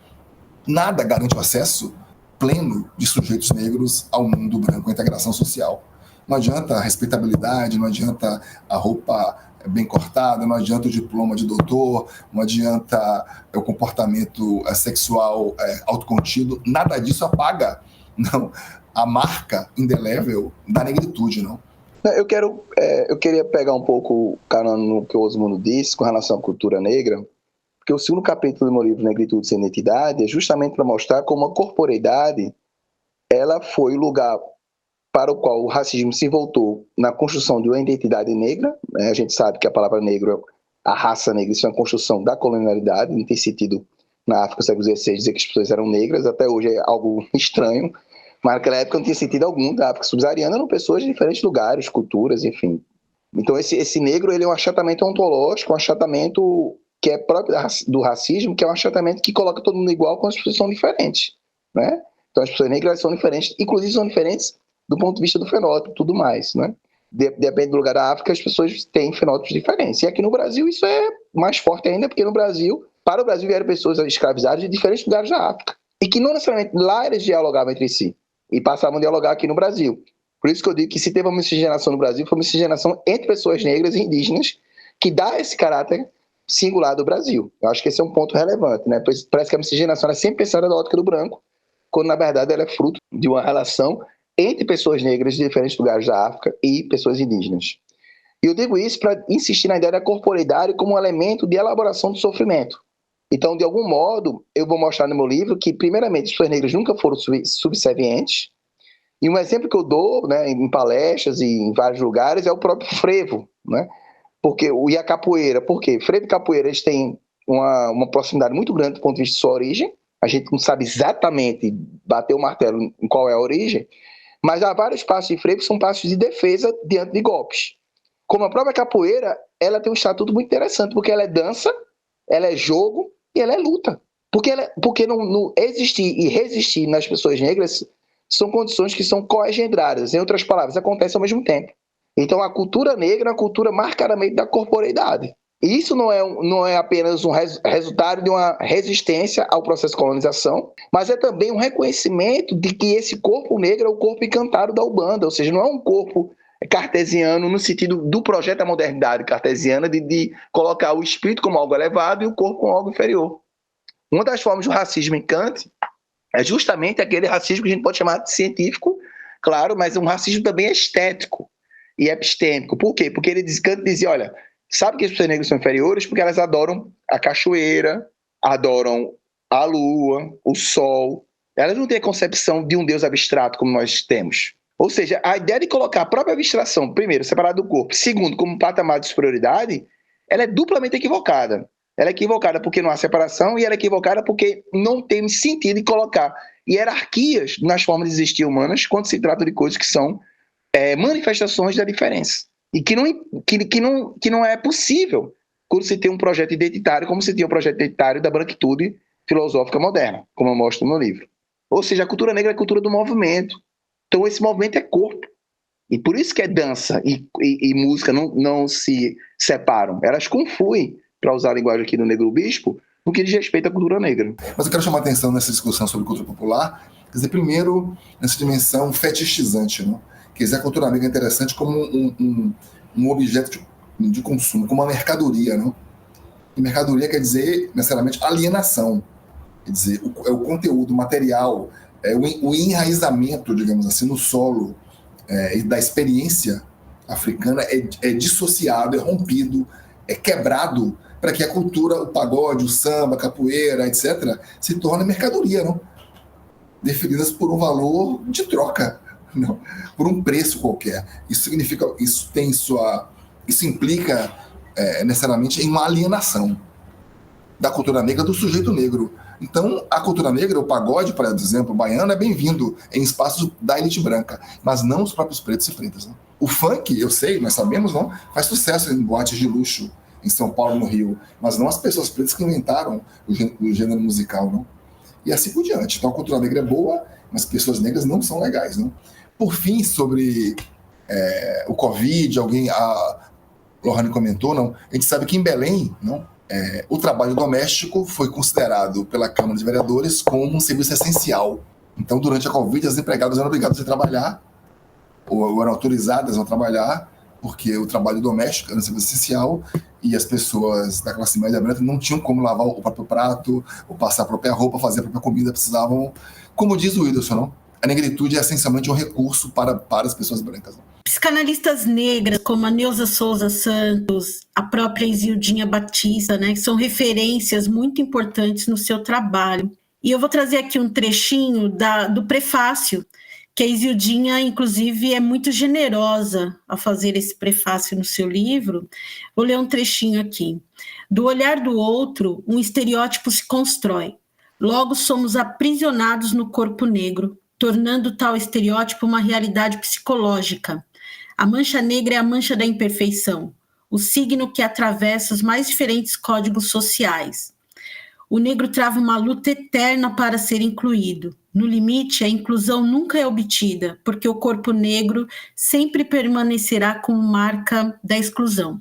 Nada garante o acesso pleno de sujeitos negros ao mundo branco, à integração social. Não adianta a respeitabilidade, não adianta a roupa bem cortada, não adianta o diploma de doutor, não adianta o comportamento sexual autocontido, nada disso apaga, não, a marca indelével da negritude, não. Eu queria pegar um pouco no que o Osmundo disse com relação à cultura negra, porque o segundo capítulo do meu livro, Negritude Sem Identidade, é justamente para mostrar como a corporeidade ela foi o lugar para o qual o racismo se voltou na construção de uma identidade negra. A gente sabe que a palavra negro, a raça negra, isso é uma construção da colonialidade, não tem sentido na África, no século XVI, dizer que as pessoas eram negras, até hoje é algo estranho, mas naquela época não tinha sentido algum. Da África subsaariana eram pessoas de diferentes lugares, culturas, enfim. Então esse negro ele é um achatamento ontológico, um achatamento que é próprio do racismo, que é um achatamento que coloca todo mundo igual quando as pessoas são diferentes, né? Então as pessoas negras são diferentes, inclusive são diferentes do ponto de vista do fenótipo e tudo mais, né? Depende do lugar da África, as pessoas têm fenótipos diferentes. E aqui no Brasil isso é mais forte ainda, porque para o Brasil vieram pessoas escravizadas de diferentes lugares da África, e que não necessariamente lá eles dialogavam entre si, e passavam a dialogar aqui no Brasil. Por isso que eu digo que se teve uma miscigenação no Brasil, foi uma miscigenação entre pessoas negras e indígenas, que dá esse caráter singular do Brasil. Eu acho que esse é um ponto relevante, né? Parece que a miscigenação é sempre pensada da ótica do branco, quando na verdade ela é fruto de uma relação entre pessoas negras de diferentes lugares da África e pessoas indígenas. E eu digo isso para insistir na ideia da corporeidade como um elemento de elaboração do sofrimento. Então, de algum modo, eu vou mostrar no meu livro que, primeiramente, as pessoas negras nunca foram subservientes. E um exemplo que eu dou, né, em palestras e em vários lugares é o próprio frevo, né? E a capoeira. Por quê? Frevo e capoeira eles têm uma proximidade muito grande do ponto de vista de sua origem. A gente não sabe exatamente bater o martelo em qual é a origem, mas há vários passos de frevo que são passos de defesa diante de golpes. Como a própria capoeira, ela tem um estatuto muito interessante, porque ela é dança, ela é jogo e ela é luta. Porque não existir e resistir nas pessoas negras são condições que são coengendradas. Em outras palavras, acontecem ao mesmo tempo. Então, a cultura negra é uma cultura marcadamente da corporeidade. E isso não é apenas um resultado de uma resistência ao processo de colonização, mas é também um reconhecimento de que esse corpo negro é o corpo encantado da Ubanda, ou seja, não é um corpo cartesiano no sentido do projeto da modernidade cartesiana de colocar o espírito como algo elevado e o corpo como algo inferior. Uma das formas do racismo em Kant é justamente aquele racismo que a gente pode chamar de científico, claro, mas um racismo também estético e epistêmico. Por quê? Porque Kant dizia, olha, sabe que as pessoas negras são inferiores porque elas adoram a cachoeira, adoram a lua, o sol. Elas não têm a concepção de um Deus abstrato como nós temos. Ou seja, a ideia de colocar a própria abstração, primeiro, separada do corpo, segundo, como patamar de superioridade, ela é duplamente equivocada. Ela é equivocada porque não há separação e ela é equivocada porque não tem sentido em colocar hierarquias nas formas de existir humanas quando se trata de coisas que são manifestações da diferença. E que não é possível quando se tem um projeto identitário, como se tinha o projeto identitário da branquitude filosófica moderna, como eu mostro no livro. Ou seja, a cultura negra é a cultura do movimento. Então esse movimento é corpo. E por isso que é dança e música não se separam. Elas confluem, para usar a linguagem aqui do Negro Bispo, no que diz respeito à cultura negra. Mas eu quero chamar a atenção nessa discussão sobre cultura popular, quer dizer, primeiro, nessa dimensão fetichizante, não? Quer dizer, a cultura negra é interessante como um objeto de consumo, como uma mercadoria, não? E mercadoria quer dizer, necessariamente, alienação. Quer dizer, o conteúdo material, o enraizamento, digamos assim, no solo da experiência africana é dissociado, é rompido, é quebrado para que a cultura, o pagode, o samba, a capoeira, etc., se torne mercadoria, não? Definidas por um valor de troca, não? Por um preço qualquer. Isso implica necessariamente em uma alienação da cultura negra do sujeito negro. Então, a cultura negra, o pagode, por exemplo, o baiano, é bem-vindo em espaços da elite branca, mas não os próprios pretos e pretas. Não? O funk, eu sei, nós sabemos, não, faz sucesso em boates de luxo, em São Paulo, no Rio, mas não as pessoas pretas que inventaram o gênero musical, não? E assim por diante. Então, a cultura negra é boa, mas pessoas negras não são legais, não? Por fim, sobre o Covid, a Lohane comentou, não? A gente sabe que em Belém, não? O trabalho doméstico foi considerado pela Câmara de Vereadores como um serviço essencial. Então, durante a Covid, as empregadas eram obrigadas a trabalhar, ou eram autorizadas a trabalhar, porque o trabalho doméstico era um serviço essencial e as pessoas da classe média branca não tinham como lavar o próprio prato, ou passar a própria roupa, fazer a própria comida, precisavam, como diz o Whindersson, não? A negritude é essencialmente um recurso para as pessoas brancas. Psicanalistas negras como a Neuza Souza Santos, a própria Isildinha Batista, né, que são referências muito importantes no seu trabalho. E eu vou trazer aqui um trechinho do prefácio, que a Isildinha, inclusive, é muito generosa ao fazer esse prefácio no seu livro. Vou ler um trechinho aqui. Do olhar do outro, um estereótipo se constrói. Logo somos aprisionados no corpo negro, tornando tal estereótipo uma realidade psicológica. A mancha negra é a mancha da imperfeição, o signo que atravessa os mais diferentes códigos sociais. O negro trava uma luta eterna para ser incluído. No limite, a inclusão nunca é obtida, porque o corpo negro sempre permanecerá como marca da exclusão.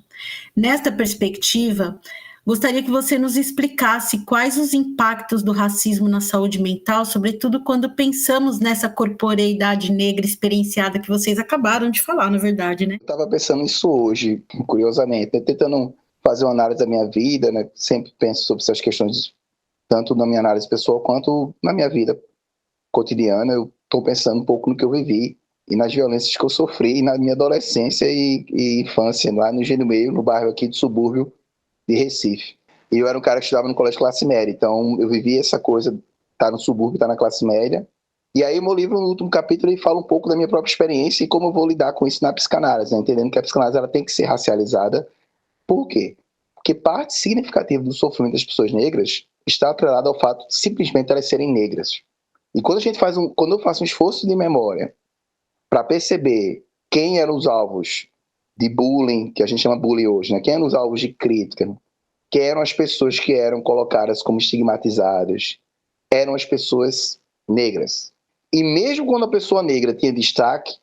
Nesta perspectiva, gostaria que você nos explicasse quais os impactos do racismo na saúde mental, sobretudo quando pensamos nessa corporeidade negra experienciada que vocês acabaram de falar, na verdade, né? Eu estava pensando nisso hoje, curiosamente, tentando fazer uma análise da minha vida, né? Sempre penso sobre essas questões, tanto na minha análise pessoal quanto na minha vida cotidiana. Eu estou pensando um pouco no que eu vivi e nas violências que eu sofri na minha adolescência e infância, lá no Engenho do Meio, no bairro aqui do subúrbio de Recife. E eu era um cara que estudava no colégio classe média, então eu vivi essa coisa, tá no subúrbio, tá na classe média. E aí meu livro, no último capítulo, ele fala um pouco da minha própria experiência e como eu vou lidar com isso na psicanálise, né? Entendendo que a psicanálise ela tem que ser racializada. Por quê? Porque parte significativa do sofrimento das pessoas negras está atrelada ao fato de simplesmente elas serem negras. E quando eu faço um esforço de memória para perceber quem eram os alvos de bullying, que a gente chama bullying hoje, né? Quem eram os alvos de crítica, quem eram as pessoas que eram colocadas como estigmatizadas, eram as pessoas negras. E mesmo quando a pessoa negra tinha destaque,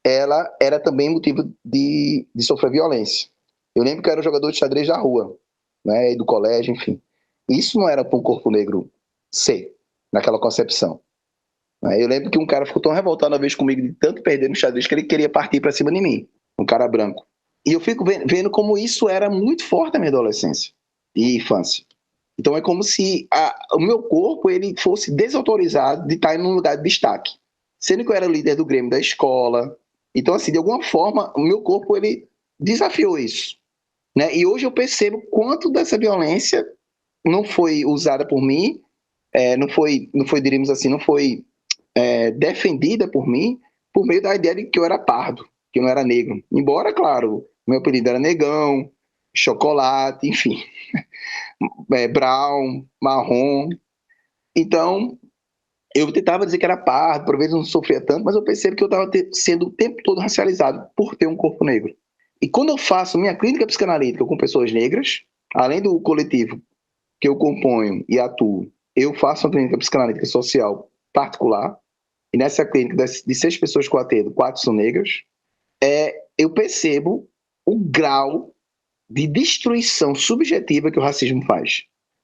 ela era também motivo de sofrer violência. Eu lembro que eu era um jogador de xadrez da rua, né? E do colégio, enfim. Isso não era para um corpo negro ser, naquela concepção. Eu lembro que um cara ficou tão revoltado uma vez comigo de tanto perder no xadrez que ele queria partir para cima de mim, um cara branco. E eu fico vendo como isso era muito forte na minha adolescência e infância. Então é como se o meu corpo ele fosse desautorizado de estar em um lugar de destaque. Sendo que eu era líder do Grêmio da escola. Então, assim, de alguma forma, o meu corpo ele desafiou isso, né? E hoje eu percebo quanto dessa violência não foi usada por mim, não foi, diríamos assim, não foi defendida por mim por meio da ideia de que eu era pardo, que eu não era negro. Embora, claro, meu apelido era negão, chocolate, enfim, brown, marrom. Então, eu tentava dizer que era pardo, por vezes não sofria tanto, mas eu percebo que eu estava sendo o tempo todo racializado por ter um corpo negro. E quando eu faço minha clínica psicanalítica com pessoas negras, além do coletivo que eu componho e atuo, eu faço uma clínica psicanalítica social particular, e nessa clínica de 6 pessoas que eu atendo, 4 são negras, eu percebo o grau de destruição subjetiva que o racismo faz.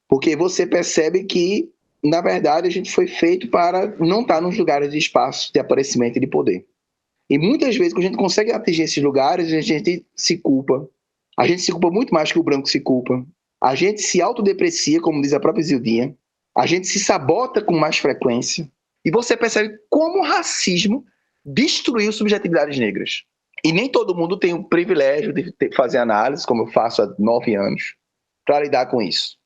Porque você percebe que, na verdade, a gente foi feito para não estar nos lugares de espaço de aparecimento e de poder. E muitas vezes, quando a gente consegue atingir esses lugares, a gente se culpa. A gente se culpa muito mais que o branco se culpa. A gente se autodeprecia, como diz a própria Zildinha. A gente se sabota com mais frequência. E você percebe como o racismo destruiu subjetividades negras. E nem todo mundo tem o privilégio de fazer análise, como eu faço há 9 anos, para lidar com isso.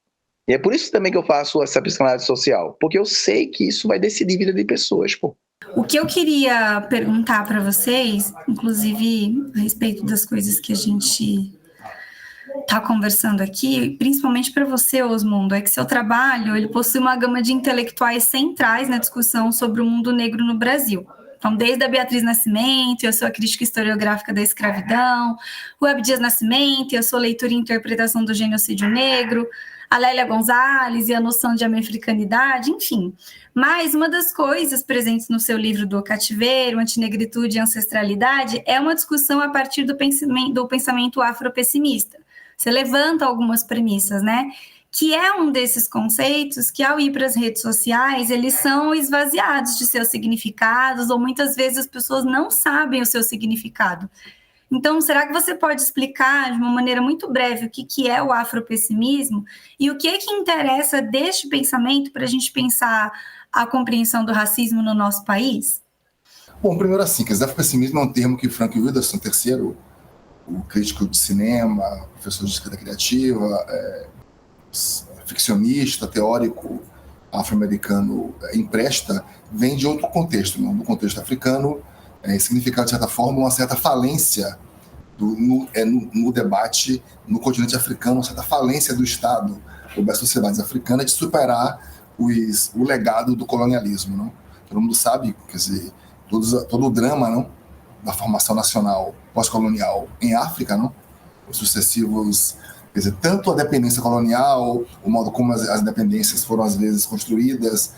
E é por isso também que eu faço essa psicanálise social. Porque eu sei que isso vai decidir a vida de pessoas, pô. O que eu queria perguntar para vocês, inclusive a respeito das coisas que a gente está conversando aqui, principalmente para você, Osmundo, é que seu trabalho ele possui uma gama de intelectuais centrais na discussão sobre o mundo negro no Brasil. Então, desde a Beatriz Nascimento, eu sou a crítica historiográfica da escravidão, o Abdias Nascimento, eu sou leitura e interpretação do genocídio negro, a Lélia Gonzalez e a noção de americanidade, enfim. Mas uma das coisas presentes no seu livro do Cativeiro, Antinegritude e Ancestralidade, é uma discussão a partir do pensamento afropessimista. Você levanta algumas premissas, né? Que é um desses conceitos que, ao ir para as redes sociais, eles são esvaziados de seus significados, ou muitas vezes as pessoas não sabem o seu significado. Então, será que você pode explicar de uma maneira muito breve o que é o afropessimismo e o que interessa deste pensamento para a gente pensar a compreensão do racismo no nosso país? Bom, primeiro assim, que afropessimismo é um termo que Frank Wilderson III, o crítico de cinema, professor de escrita criativa, ficcionista, teórico afro-americano empresta, vem de outro contexto, não? Do contexto africano, significa, de certa forma, uma certa falência no debate no continente africano, uma certa falência do Estado ou das sociedades africanas de superar o legado do colonialismo. Não? Todo mundo sabe, quer dizer, todo o drama não? Da formação nacional pós-colonial em África, não? Os sucessivos, quer dizer, tanto a dependência colonial, o modo como as independências foram às vezes construídas,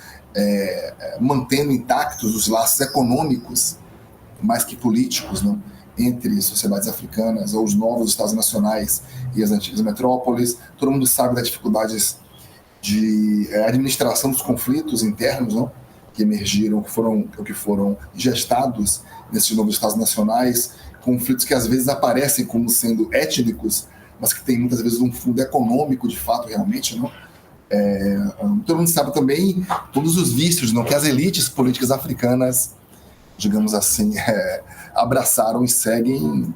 mantendo intactos os laços econômicos mais que políticos, não? Entre sociedades africanas ou os novos estados nacionais e as antigas metrópoles. Todo mundo sabe das dificuldades de administração dos conflitos internos, não? Que emergiram, que foram gestados nesses novos estados nacionais, conflitos que às vezes aparecem como sendo étnicos, mas que tem muitas vezes um fundo econômico de fato realmente, não? Todo mundo sabe também todos os vícios, não? Que as elites políticas africanas, digamos assim, abraçaram e seguem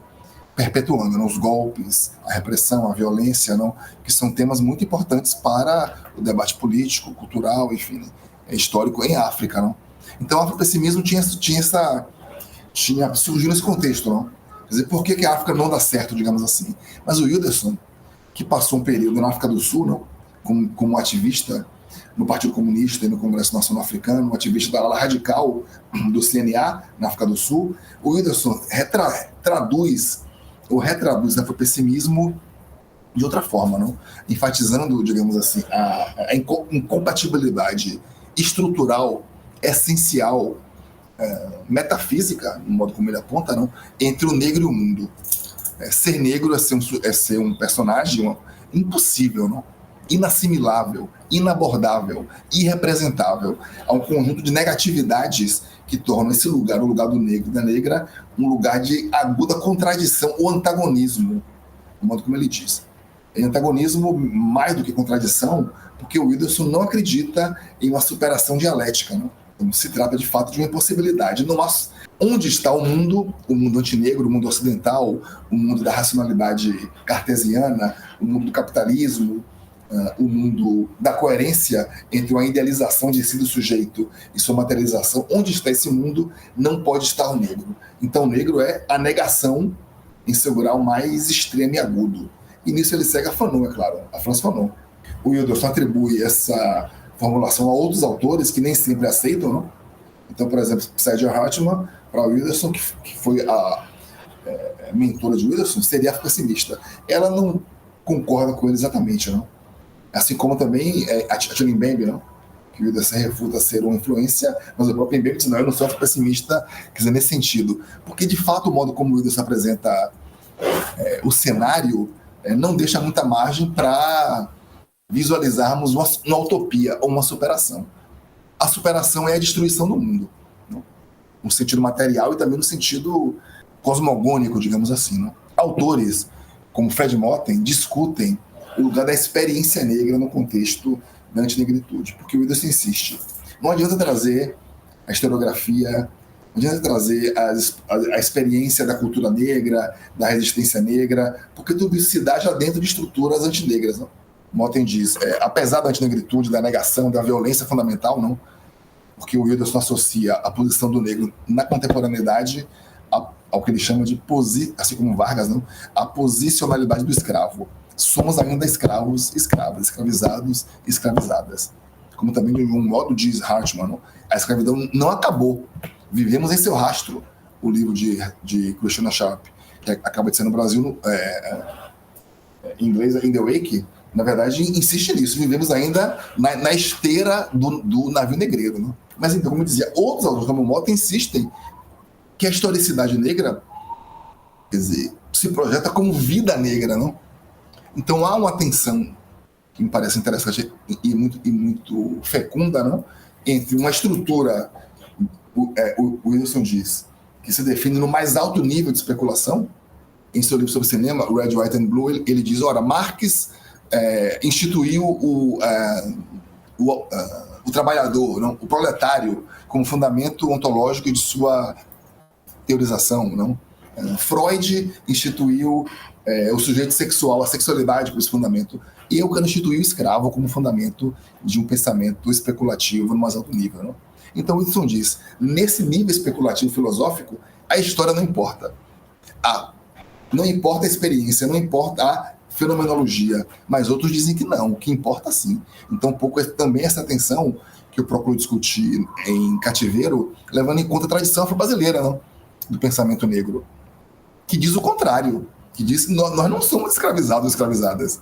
perpetuando, não? Os golpes, a repressão, a violência, não? Que são temas muito importantes para o debate político, cultural, enfim, histórico em África, não? Então o afropessimismo surgiu nesse contexto, não? Quer dizer, por que a África não dá certo, digamos assim? Mas o Wilderson, que passou um período na África do Sul, não? Como ativista no Partido Comunista e no Congresso Nacional Africano, um ativista da ala radical do CNA na África do Sul, o Wilderson retraduz o afropessimismo de outra forma, não? Enfatizando, digamos assim, a incompatibilidade estrutural, essencial, metafísica, no modo como ele aponta, não? Entre o negro e o mundo. Ser negro é ser um personagem impossível, não? Inassimilável, inabordável, irrepresentável, a um conjunto de negatividades que tornam esse lugar, o lugar do negro e da negra, um lugar de aguda contradição ou antagonismo, do modo como ele diz. É antagonismo mais do que contradição, porque o Wilderson não acredita em uma superação dialética, né? Então, se trata de fato de uma impossibilidade. Onde está o mundo antinegro, o mundo ocidental, o mundo da racionalidade cartesiana, o mundo do capitalismo, o mundo da coerência entre uma idealização de si do sujeito e sua materialização? Onde está esse mundo, não pode estar o negro. Então o negro é a negação em seu grau mais extremo e agudo. E nisso ele segue a Fanon, é claro, a Franz Fanon. O Wilderson atribui essa formulação a outros autores que nem sempre aceitam, não? Então, por exemplo, Saidiya Hartman, para Wilderson, que foi a mentora de Wilderson, seria pessimista. Ela não concorda com ele exatamente, não? Assim como também a Tia Mbembe, não? Que o Wilderson refuta ser uma influência, mas o próprio Mbembe diz, não, eu não sou pessimista, quer dizer, nesse sentido. Porque, de fato, o modo como o Wilderson apresenta o cenário não deixa muita margem para visualizarmos uma utopia ou uma superação. A superação é a destruição do mundo, não? No sentido material e também no sentido cosmogônico, digamos assim, não? Autores como Fred Moten discutem o lugar da experiência negra no contexto da antinegritude, porque o Wilderson insiste. Não adianta trazer a historiografia, não adianta trazer a experiência da cultura negra, da resistência negra, porque tudo isso se dá já dentro de estruturas antinegras, não? Moten diz, apesar da antinegritude, da negação, da violência fundamental, não, porque o Wilderson associa a posição do negro na contemporaneidade ao que ele chama de, assim como Vargas, não, a posicionalidade do escravo. Somos ainda escravos, escravizados e escravizadas. Como também de um modo diz Hartman, não, a escravidão não acabou. Vivemos em seu rastro. O livro de Christina Sharp, que acaba de ser no Brasil, em inglês, In the Wake, na verdade, insiste nisso. Vivemos ainda na esteira do navio negreiro, não? Mas então, como eu dizia, outros autores como Moten insistem que a historicidade negra, quer dizer, se projeta como vida negra, não? Então há uma tensão que me parece interessante e muito fecunda, não? Entre uma estrutura, o Wilson diz, que se define no mais alto nível de especulação. Em seu livro sobre cinema, Red, White and Blue, ele diz, ora, Marx instituiu o trabalhador, não? O proletário, como fundamento ontológico de sua teorização, não? Freud instituiu o sujeito sexual, a sexualidade como esse fundamento, e eu quero instituir o escravo como fundamento de um pensamento especulativo no mais alto nível, não? Então Wilson diz, nesse nível especulativo filosófico, a história não importa. Não importa a experiência, não importa a fenomenologia, mas outros dizem que não, o que importa sim. Então, um pouco também essa tensão que eu procuro discutir em Cativeiro, levando em conta a tradição afro-brasileira, não? Do pensamento negro, que diz o contrário, que diz que nós não somos escravizados ou escravizadas,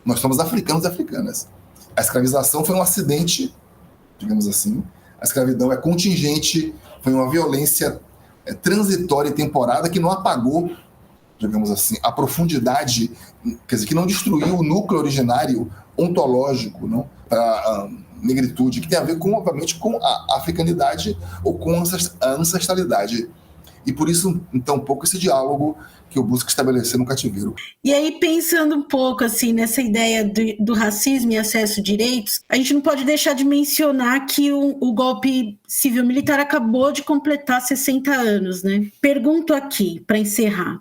nós somos africanos e africanas. A escravização foi um acidente, digamos assim, a escravidão é contingente, foi uma violência transitória e temporária que não apagou, digamos assim, a profundidade, quer dizer, que não destruiu o núcleo originário ontológico, não, da negritude, que tem a ver com, obviamente, com a africanidade ou com a ancestralidade. E por isso, então, um pouco esse diálogo que eu busco estabelecer no Cativeiro. E aí, pensando um pouco assim nessa ideia do racismo e acesso a direitos, a gente não pode deixar de mencionar que o golpe civil-militar acabou de completar 60 anos, né? Pergunto aqui, para encerrar,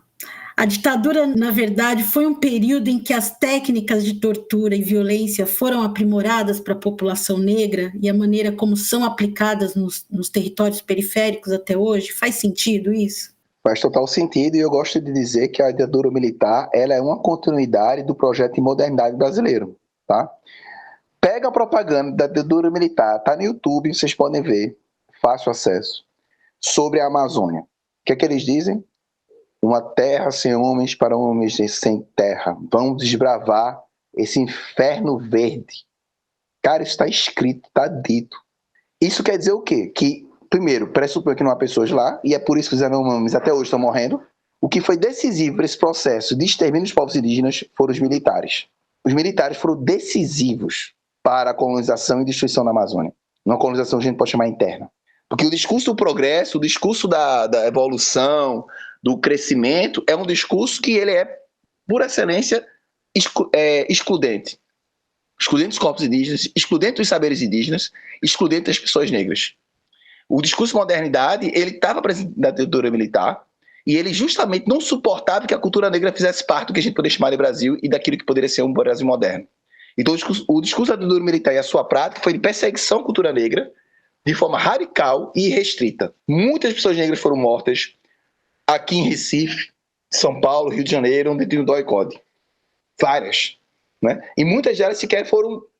a ditadura, na verdade, foi um período em que as técnicas de tortura e violência foram aprimoradas para a população negra e a maneira como são aplicadas nos territórios periféricos até hoje? Faz sentido isso? Faz total sentido, e eu gosto de dizer que a ditadura militar ela é uma continuidade do projeto de modernidade brasileiro. Tá? Pega a propaganda da ditadura militar, está no YouTube, vocês podem ver, fácil acesso, sobre a Amazônia. O que é que eles dizem? Uma terra sem homens para homens sem terra. Vamos desbravar esse inferno verde. Cara, isso está escrito, está dito. Isso quer dizer o quê? Que, primeiro, pressupõe que não há pessoas lá, e é por isso que os Yanomamis até hoje estão morrendo. O que foi decisivo para esse processo de extermínio dos povos indígenas foram os militares. Os militares foram decisivos para a colonização e destruição da Amazônia. Uma colonização que a gente pode chamar interna. Porque o discurso do progresso, o discurso da evolução, do crescimento, é um discurso que ele é, por excelência, excludente. excludente dos corpos indígenas, excludente dos saberes indígenas, excludente das pessoas negras. O discurso de modernidade, ele estava presente na ditadura militar, e ele justamente não suportava que a cultura negra fizesse parte do que a gente poderia chamar de Brasil e daquilo que poderia ser um Brasil moderno. Então, o discurso da ditadura militar e a sua prática foi de perseguição à cultura negra de forma radical e restrita. Muitas pessoas negras foram mortas aqui em Recife, São Paulo, Rio de Janeiro, onde tinha o DOI-CODE. Várias. Né? E muitas delas sequer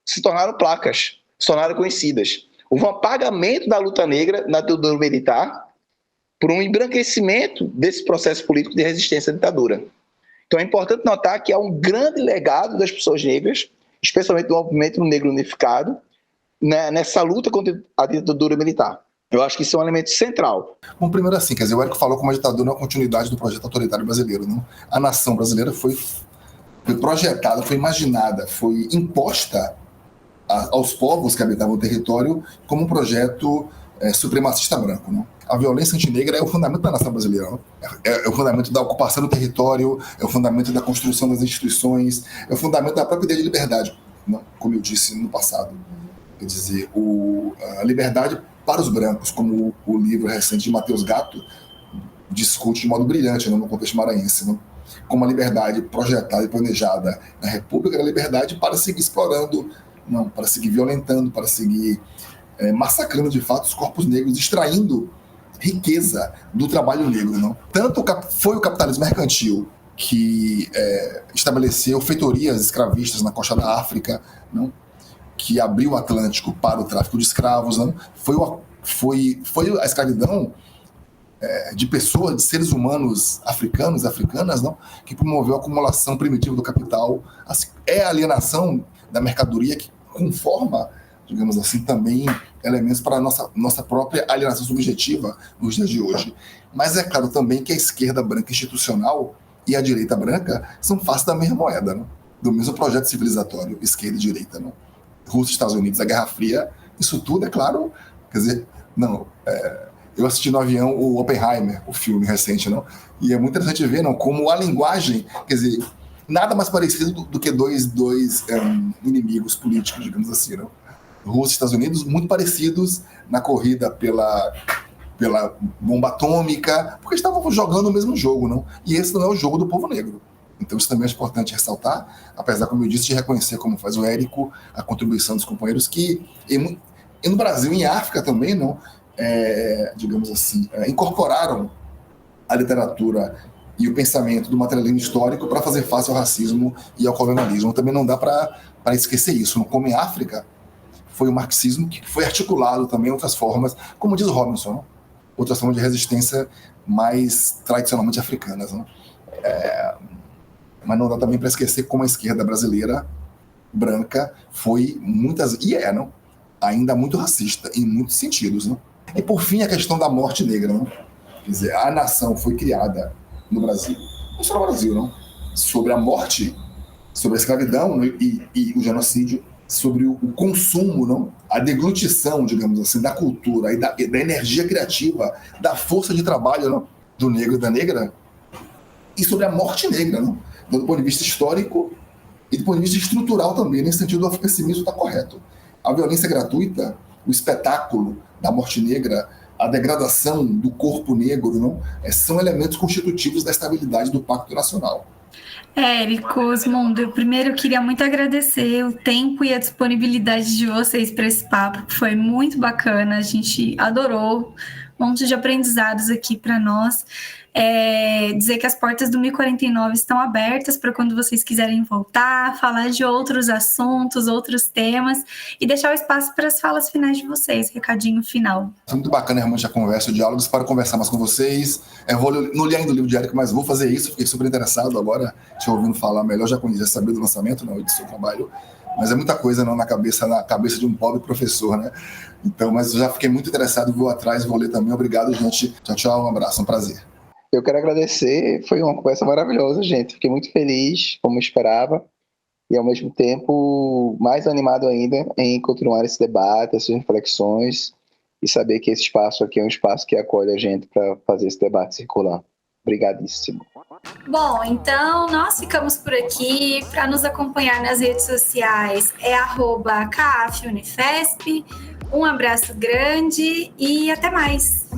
se tornaram placas, se tornaram conhecidas. Houve um apagamento da luta negra na ditadura militar por um embranquecimento desse processo político de resistência à ditadura. Então é importante notar que há um grande legado das pessoas negras, especialmente do movimento negro unificado, né, nessa luta contra a ditadura militar. Eu acho que isso é um elemento central. Bom, primeiro assim, quer dizer, o Érico falou como a ditadura é uma continuidade do projeto autoritário brasileiro. Não? A nação brasileira foi projetada, foi imaginada, foi imposta aos povos que habitavam o território como um projeto supremacista branco. Não? A violência antinegra é o fundamento da nação brasileira. Não? É o fundamento da ocupação do território, é o fundamento da construção das instituições, é o fundamento da própria ideia de liberdade, não? Como eu disse no passado. Quer dizer, a liberdade para os brancos, como o livro recente de Matheus Gatto discute de modo brilhante, não, no contexto maranhense, não? Como a liberdade projetada e planejada na República era a liberdade para seguir explorando, não, para seguir violentando, para seguir massacrando de fato os corpos negros, extraindo riqueza do trabalho negro. Não? Tanto foi o capitalismo mercantil que estabeleceu feitorias escravistas na costa da África, não? Que abriu o Atlântico para o tráfico de escravos, não? Foi a escravidão de pessoas, de seres humanos africanos e africanas, não? Que promoveu a acumulação primitiva do capital. É a alienação da mercadoria que conforma, digamos assim, também elementos para a nossa própria alienação subjetiva nos dias de hoje. Mas é claro também que a esquerda branca institucional e a direita branca são faces da mesma moeda, não? Do mesmo projeto civilizatório, esquerda e direita, não? Rússia, Estados Unidos, a Guerra Fria, isso tudo, é claro, quer dizer, não, eu assisti no avião o Oppenheimer, o filme recente, não? E é muito interessante ver, não, como a linguagem, quer dizer, nada mais parecido do que dois inimigos políticos, digamos assim, não? Rússia e Estados Unidos, muito parecidos na corrida pela bomba atômica, porque estavam jogando o mesmo jogo, não? E esse não é o jogo do povo negro. Então isso também é importante ressaltar, apesar, como eu disse, de reconhecer, como faz o Érico, a contribuição dos companheiros que, e no Brasil e em África também, não, digamos assim, incorporaram a literatura e o pensamento do materialismo histórico para fazer face ao racismo e ao colonialismo. Também não dá para esquecer isso. Não? Como em África, foi o marxismo que foi articulado também em outras formas, como diz o Robinson, não? Outras formas de resistência mais tradicionalmente africanas. Não? Mas não dá também para esquecer como a esquerda brasileira, branca, foi não? Ainda muito racista, em muitos sentidos. Não? E, por fim, a questão da morte negra. Não? Quer dizer, a nação foi criada no Brasil, não só no Brasil, não? Sobre a morte, sobre a escravidão, não? E o genocídio, sobre o consumo, não? A deglutição, digamos assim, da cultura e da energia criativa, da força de trabalho, não? Do negro e da negra, e sobre a morte negra, não? Do ponto de vista histórico e do ponto de vista estrutural também. Nesse sentido, o pessimismo está correto. A violência gratuita, o espetáculo da morte negra, a degradação do corpo negro, não? São elementos constitutivos da estabilidade do Pacto Nacional. Érico, Osmundo, eu primeiro queria muito agradecer o tempo e a disponibilidade de vocês para esse papo, que foi muito bacana, a gente adorou, um monte de aprendizados aqui para nós. Dizer que as portas do 1049 estão abertas para quando vocês quiserem voltar, falar de outros assuntos, outros temas e deixar o espaço para as falas finais de vocês, recadinho final. Muito bacana realmente a conversa, o diálogo, espero conversar mais com vocês. Não li ainda o livro de Érico, mas vou fazer isso, fiquei super interessado agora, te ouvindo falar melhor, já sabia do lançamento, não, do seu trabalho, mas é muita coisa não, na cabeça de um pobre professor, né? Então, mas eu já fiquei muito interessado, vou atrás, vou ler também. Obrigado, gente. Tchau, tchau, um abraço, um prazer. Eu quero agradecer, foi uma conversa maravilhosa, gente. Fiquei muito feliz, como esperava, e ao mesmo tempo mais animado ainda em continuar esse debate, essas reflexões, e saber que esse espaço aqui é um espaço que acolhe a gente para fazer esse debate circular. Obrigadíssimo. Bom, então nós ficamos por aqui. Para nos acompanhar nas redes sociais é @CAFUnifesp. Um abraço grande e até mais.